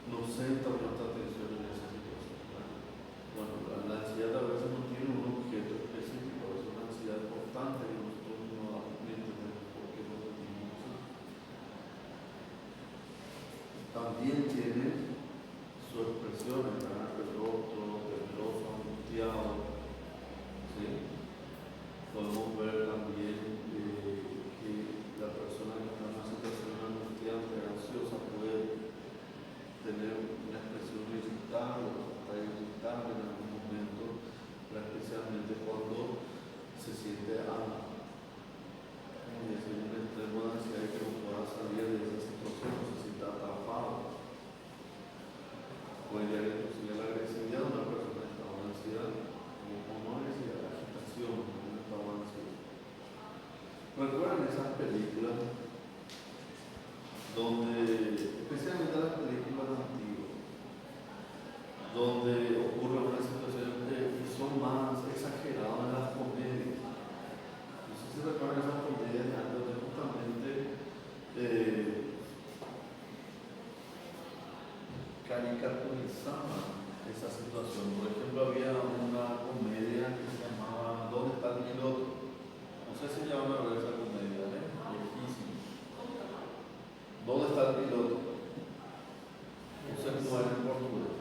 [SPEAKER 4] Nos centra nuestra atención en esa situación. Bueno, la ansiedad a veces no tiene un objeto específico, es una ansiedad constante que nosotros no damos ni entendemos por qué lo sentimos así. También tiene su expresión, ¿verdad? El rostro, temeroso, angustiado, ¿sí? Podemos ver también que la persona que está en una situación angustiante, ansiosa, puede tener una expresión irritable, está irritable en algún momento, especialmente cuando se siente algo. Y es un extremo de ansiedad que no pueda salir de esa situación, no se sienta atrapado. Puede llegar inclusive a la agresividad de una persona que está en ansiedad, como no agresividad, la agitación, un estado de ansiedad. donde, especialmente las películas antiguas, donde ocurre una situación que son más exageradas en las comedias. No sé si recuerdan esas comedias de antes, donde justamente caricaturizaban esa situación. Por ejemplo, había una comedia que se llamaba ¿Dónde está el piloto? No sé si ya van a ver esa comedia, viejísima. ¿Dónde está el piloto? No sé cómo era en portugués.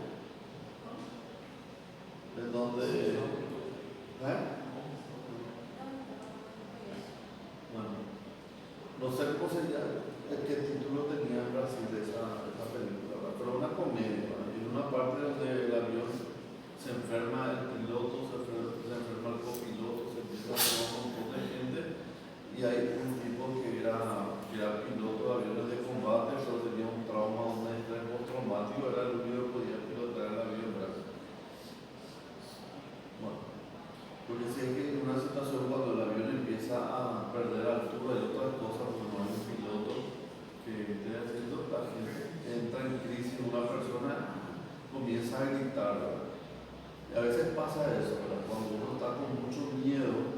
[SPEAKER 4] ¿De dónde? Bueno, no sé cómo se llama, qué título tenía en Brasil esa película, ¿verdad? Pero una comedia, ¿verdad? Y en una parte donde el avión se enferma el piloto, se enferma el copiloto, se empieza a enfermar un montón de gente, y hay un tipo que era piloto de aviones de combate, pero tenía un trauma, un estrés postraumático, era el único que podía pilotar el avión, ¿verdad? Bueno, porque si es que en una situación cuando el avión empieza a perder altura y otras cosas, pues no hay un piloto que esté haciendo, la gente entra en crisis, una persona comienza a gritar, ¿verdad? Y a veces pasa eso, ¿verdad? Cuando uno está con mucho miedo,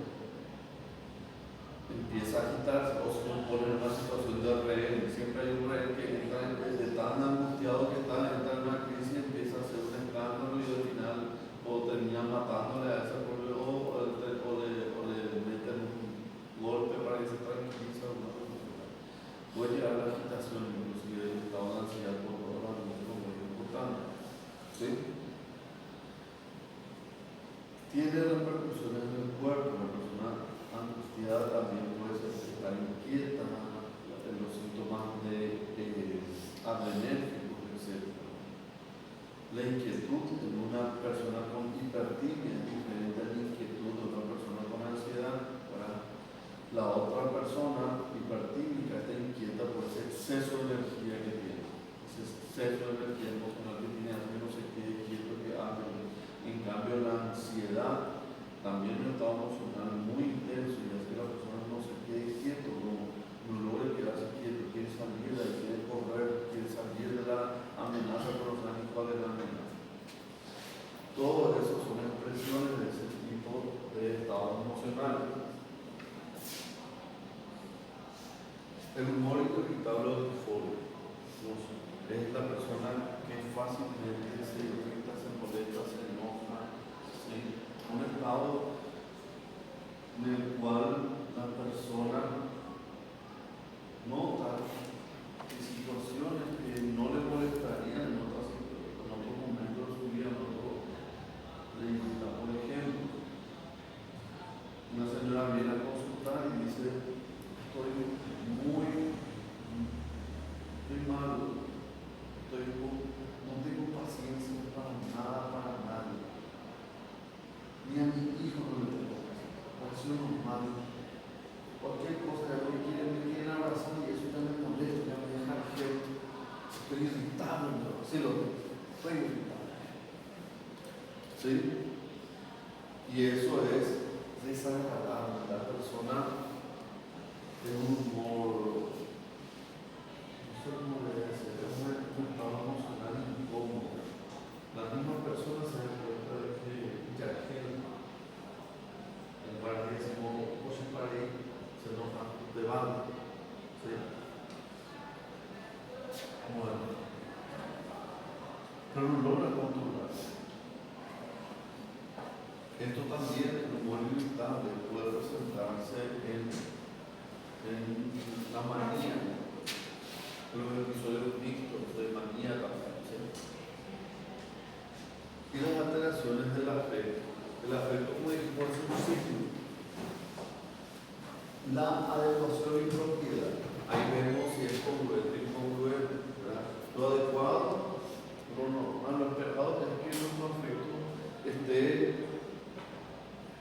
[SPEAKER 4] empieza a agitarse o se pone en una situación de rehén. Siempre hay un rehén que entra, de tan angustiado que está, entra en una crisis y empieza a hacer un escándalo y al final o termina matándole a ese pueblo o le meten un golpe para que se tranquilice o no. Puede llegar a la agitación, inclusive el estado de ansiedad por todo lo que es muy importante. ¿Sí? Tiene repercusiones en el cuerpo. La persona angustiada también puede estar inquieta, en los síntomas de adrenérgicos, etc. La inquietud en una persona con hipertimia es diferente a la inquietud de una persona con ansiedad. ¿Verdad? La otra persona hipertímica está inquieta por ese exceso de energía que tiene, ese exceso de energía emocional que tiene, hace que no se quede quieto, que hable. En cambio, la ansiedad también es un estado emocional muy intenso y hace que la persona no se quede quieto, no logre quedarse quieto, quiere salir de ahí, quiere correr, quiere salir de la amenaza, pero no sabe cuál es la amenaza. Todo eso son expresiones de ese tipo de estados emocionales. El humor irritable o disfórico es la persona que fácilmente se irrita, se molesta, se enoja, ¿sí? Un estado en el cual la persona nota que situaciones que no le molestarían en otros momentos de su vida no le irrita. Por ejemplo, una señora viene a consultar y dice: estoy mal, no tengo paciencia para nada, para nadie. Ni a mi hijo no le tengo paciencia, normal. Cualquier cosa que me quieren abrazar y eso ya me molesta, ya me deja que estoy irritable, ¿no? Sí, estoy irritable. ¿Sí? Y eso es desagradable. La persona de un humor, no sé cómo le decir, es un estado emocional incómodo. La misma persona se da cuenta de que ya que el bar es como se paré, se enoja, te van. ¿Sí? Bueno, pero no logra controlarse. Esto también, el humor irritable, puede presentarse en la manía, los episodios mixtos de manía también, ¿sí? Y las alteraciones del afecto. El afecto, como dijimos, es un ciclo. La adecuación y propiedad. Ahí vemos si es congruente o incongruente, ¿verdad? Lo adecuado, lo normal, lo esperado es que nuestro afecto esté,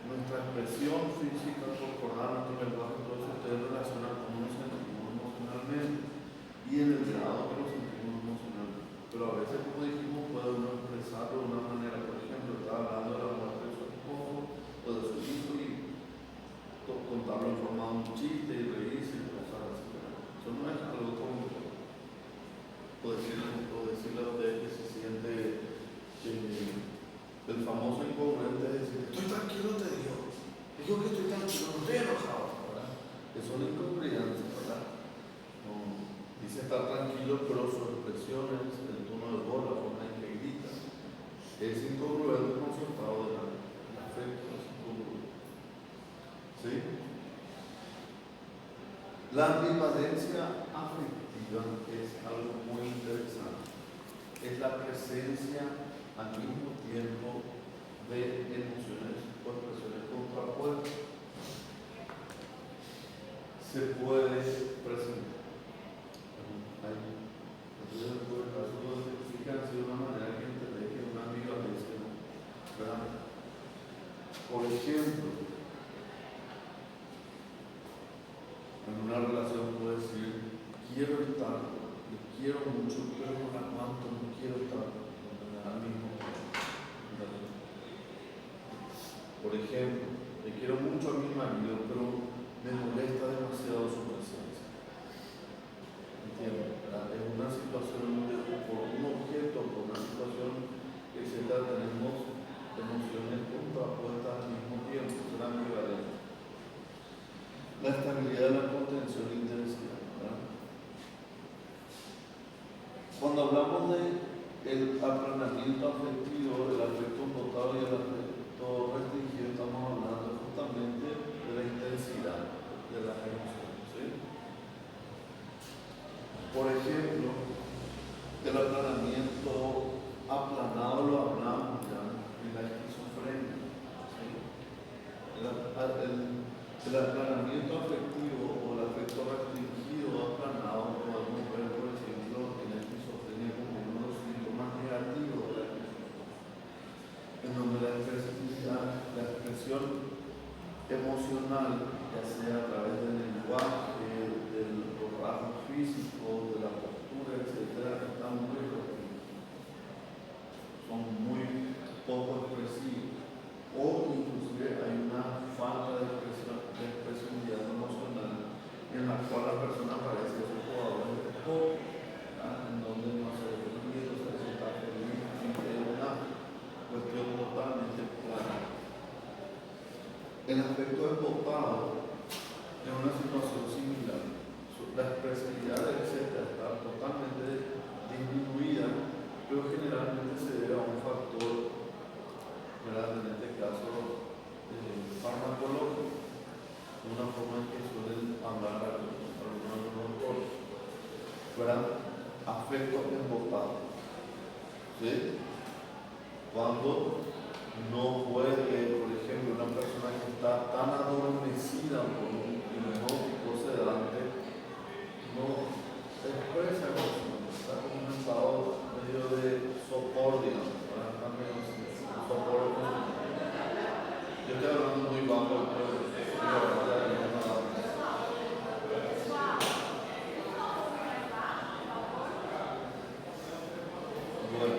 [SPEAKER 4] nuestra expresión física, corporal, nuestro lenguaje, todo eso esté relacionado con nos sentimos emocionalmente y en el grado que nos sentimos emocionalmente. Pero a veces, como dijimos, puede uno expresarlo de una manera. Por ejemplo, está hablando de la muerte de su esposo o de su hijo y contarlo en forma de un chiste y reírse y cosas así. Eso no es algo cómodo. está tranquilo, pero sus expresiones, el tono de voz, la forma en que grita, es incongruente con su estado de afecto, es incongruente. ¿Sí? La ambivalencia afectiva es algo muy interesante. Es la presencia al mismo tiempo de emociones o expresiones contrapuestas. Se puede presentar. Entonces, pues, eso lo explican de una manera que entendés que es una ambivalencia, ¿verdad? Por ejemplo, en una relación puede decir, quiero estar, le quiero mucho, pero no aguanto, no quiero estar al mismo tiempo. Por ejemplo, le quiero mucho a mi marido, pero me molesta demasiado su presencia. ¿Entiendes? Es una situación donde por un objeto, por una situación, etc., tenemos emociones contrapuestas al mismo tiempo, es la ambivalencia. La estabilidad de la contención e intensidad, ¿verdad? Cuando hablamos del aplanamiento afectivo, del afecto embotado y el afecto restringido, estamos hablando justamente de la intensidad de las emociones, ¿sí? Por ejemplo, del aplanamiento aplanado lo hablamos ya en la esquizofrenia, ¿sí? El aplanamiento afectivo o el afecto restringido aplanado lo podemos ver, por ejemplo, en la esquizofrenia como uno de los síntomas negativos de la esquizofrenia, en donde la expresión emocional, ya sea a través del lenguaje, de los rasgos físicos, de la postura, etc., está muy restringidos, son muy poco expresivos, o inclusive hay una falta de expresividad emocional en la cual la persona parece ser jugador de poco, en donde no se ríe, no se está feliz, es una cuestión totalmente clara. El aspecto embotado es una situación similar. La expresividad, etc., está totalmente disminuida, pero generalmente se debe a un factor, ¿verdad? En este caso, farmacológico, una forma en que suelen hablar algunos doctores, ¿verdad? Afecto embotado, ¿sí? Cuando no puede, por ejemplo, una persona que está tan adormecida por un hipnótico sedante, no expresa emociones, está como un estado medio de sopor, digamos, ¿verdad? También sopor. Yo estoy hablando muy bajo, pero bueno,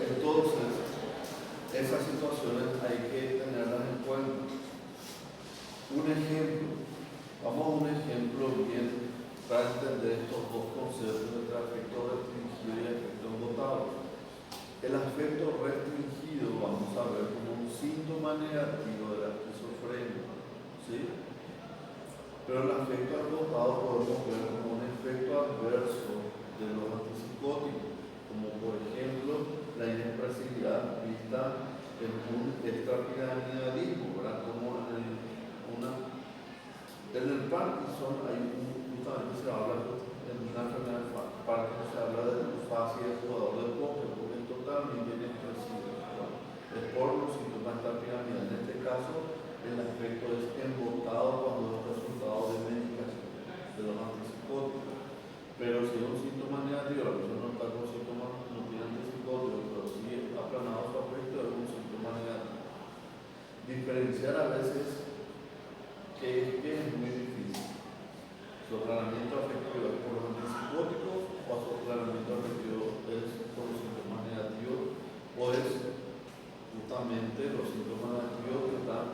[SPEAKER 4] entonces, esas situaciones hay que tenerlas en cuenta. Un ejemplo, vamos a un ejemplo bien para entender estos dos conceptos entre afecto restringido y afecto embotado. El afecto restringido vamos a ver como un síntoma negativo de la esquizofrenia, ¿sí? Pero el afecto embotado podemos ver como un efecto adverso de los antipsicóticos, como por ejemplo la inexpresividad vista en un extrapiramidalismo, ¿verdad? Como en el Parkinson justamente se habla en una enfermedad de Parkinson, se habla de disfasia del jugador de póker, porque es totalmente inexpresivo, ¿verdad? Es por los síntomas de la pirámide. En este caso, el aspecto es embotado cuando es resultado de medicación de los antipsicóticos. Pero si es un síntoma negativo, la persona no está con síntomas, no tiene antipsicóticos, pero si es aplanado su afecto, es un síntoma negativo. Diferenciar a veces que es muy difícil. Su aplanamiento afectivo es por los antipsicóticos o su aplanamiento afectivo es por los síntomas negativos o es justamente los síntomas negativos que están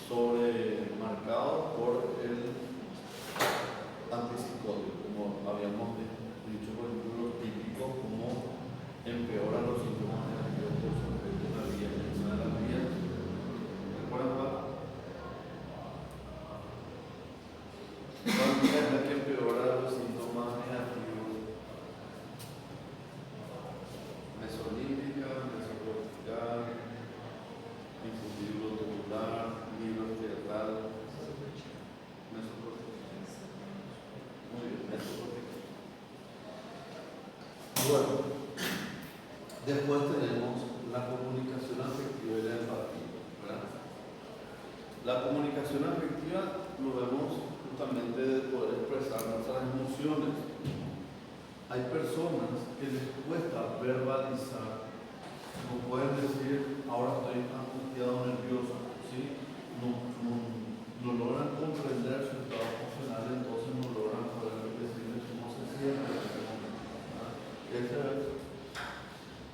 [SPEAKER 4] sobremarcados por el antipsicótico, como habíamos dicho, por ejemplo, los típicos como empeoran los síntomas negativos por su efecto en la vía, en una de las vías. ¿Recuerdan, Pablo? ¿Cuál vía es la que Bueno, después tenemos la comunicación afectiva y la empatía, ¿verdad? La comunicación afectiva lo vemos justamente de poder expresar nuestras emociones. Hay personas que les cuesta verbalizar, no pueden decir, ahora estoy angustiado, nervioso, ¿sí? No logran comprender su estado emocional, entonces no logran poder decirles cómo se sienten en ese momento, ¿verdad?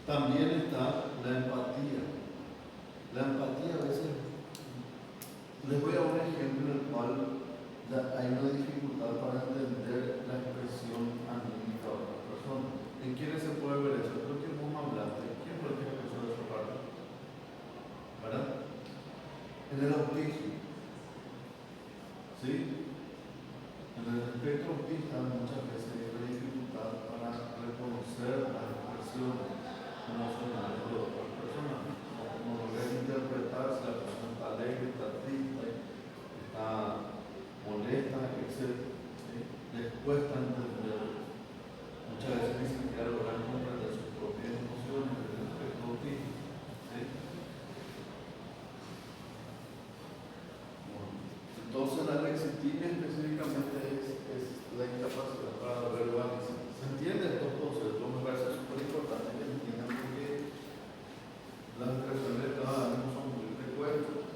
[SPEAKER 4] También está la empatía. La empatía a veces, les voy a dar un ejemplo en el cual hay una dificultad para entender la expresión anímica de otra persona. ¿En quiénes se puede ver eso? Creo que vos hablaste. ¿Quién fue el que expresó esa parte? ¿Verdad? En el autismo. ¿Sí? En el espectro autista muchas veces hay una dificultad para reconocer las expresiones emocionales de otras personas. No logran interpretar si la persona está alegre, está triste, está molesta, etc. ¿Sí? Les cuesta entender. Muchas veces ni siquiera logran comprender sus propias emociones en el espectro autista. ¿Sí? Bueno. Entonces la lexitimia específicamente es la incapacidad para verbalizar. ¿Se entiende estos conceptos? Me parece súper importante que entiendan porque las expresiones de cada año son muy frecuentes.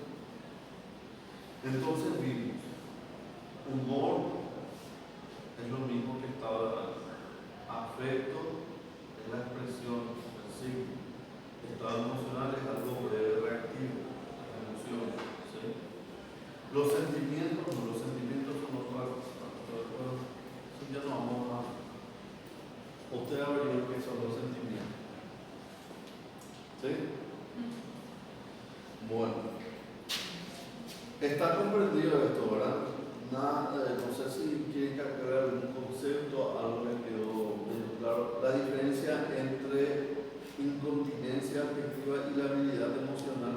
[SPEAKER 4] Entonces vimos, humor es lo mismo que estaba hablando. Afecto es la expresión del signo. Estado emocional es algo breve, reactivo, las emociones. ¿Sí? Los sentimientos, no, los sentimientos son otra cosa. Eso ya no vamos a. Usted averiguó qué son los sentimientos. ¿Sí? Bueno. Está comprendido esto, ¿verdad? Nada, no sé si quieren calcular algún concepto, algo que quedó medio claro. La diferencia entre incontinencia afectiva y la habilidad emocional.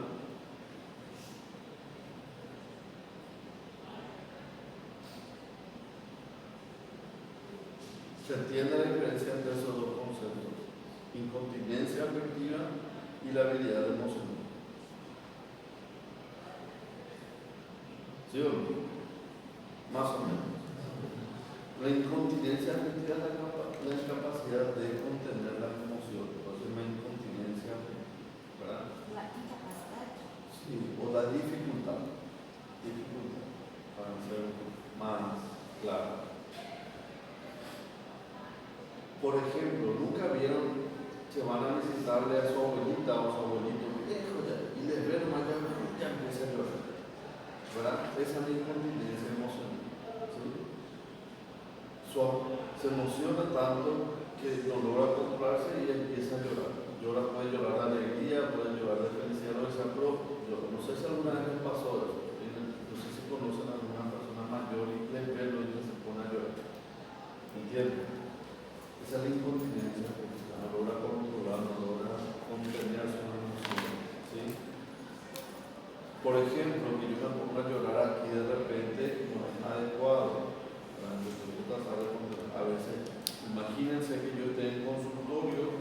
[SPEAKER 4] ¿Se entiende la diferencia entre esos dos conceptos? Incontinencia afectiva y la habilidad emocional. ¿Sí o no? Más o menos. La incontinencia afectiva es la incapacidad de contener las emociones. Por eso es una incontinencia afectiva, ¿verdad?
[SPEAKER 1] La incapacidad.
[SPEAKER 4] Sí, o la dificultad. Dificultad, para ser más claro. Por ejemplo, nunca vieron que van a visitarle a su abuelita o a su abuelito viejo y les ven más ya empieza a llorar, ¿verdad? Esa es la incontinencia emocional. ¿Sí? Se emociona tanto que no logra controlarse y empieza a llorar. Puede llorar de alegría, puede llorar de felicidad, lo que sea, pero yo no sé si alguna vez les pasó eso. No sé si conocen a alguna persona mayor y les ven y se pone a llorar. ¿Entienden? Esa es la incontinencia, no logra controlar, no logra contener sus emociones. ¿Sí? Por ejemplo, que yo me ponga a llorar aquí de repente no es adecuado. A veces, imagínense que yo esté en consultorio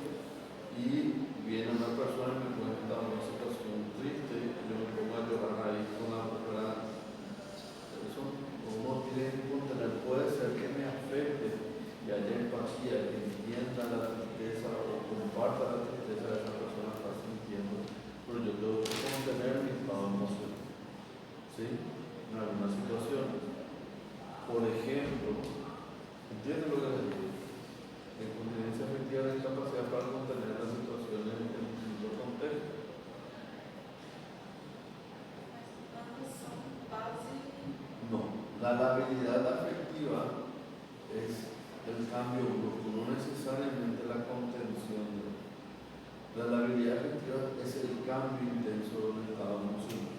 [SPEAKER 4] y viene una persona que me cuenta una situación triste y yo me pongo a llorar ahí con la verdad. Eso uno tiene que contener, puede ser que me afecte y haya empatía, que entienda la tristeza o comparta la tristeza de esa persona que está sintiendo, pero yo tengo que contener mi estado emocional. ¿Sí? En algunas situaciones. Por ejemplo, ¿entienden lo que les digo? En continencia afectiva hay capacidad para contener las situaciones en distintos contextos. No, la habilidad afectiva es el cambio brusco, no necesariamente la contención. La habilidad afectiva es el cambio intenso del estado emocional.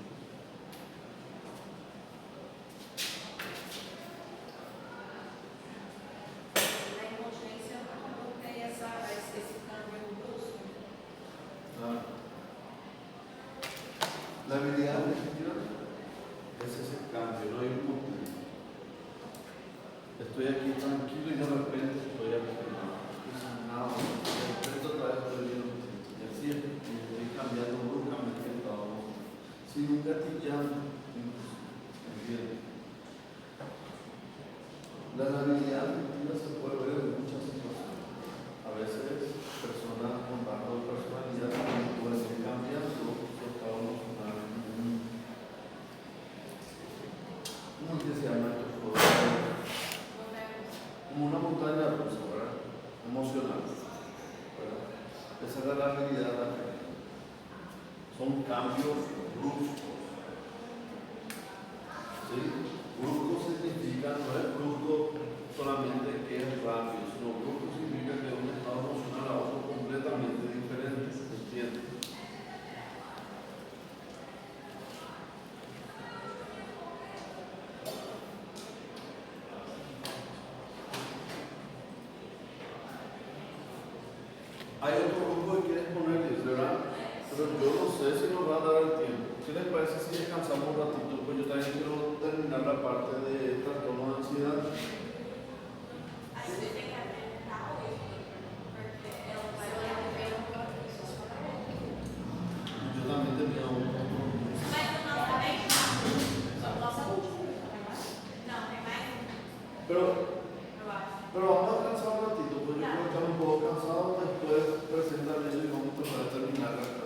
[SPEAKER 4] La habilidad afectiva es ese cambio, no hay un punto. Estoy aquí tranquilo y de repente estoy afectado. como una montaña rusa, ¿verdad? Emocional, ¿verdad? Esa es la realidad de la gente. Son cambios bruscos. ¿Sí? Brusco significa, no es brusco solamente que es rápido, sino brusco significa que es un estado emocional a otro completamente diferente. ¿Entiendes? Hay otro grupo que quiere exponerles, ¿verdad? Pero yo no sé si nos va a dar el tiempo. ¿Qué les parece si descansamos un ratito? Pues yo también quiero terminar la parte de trastorno de ansiedad. Yo también tenía un compromiso. Pero vamos a descansar un ratito, pues yo creo que estamos un poco cansados. Después presentan eso y vamos a tratar de terminar.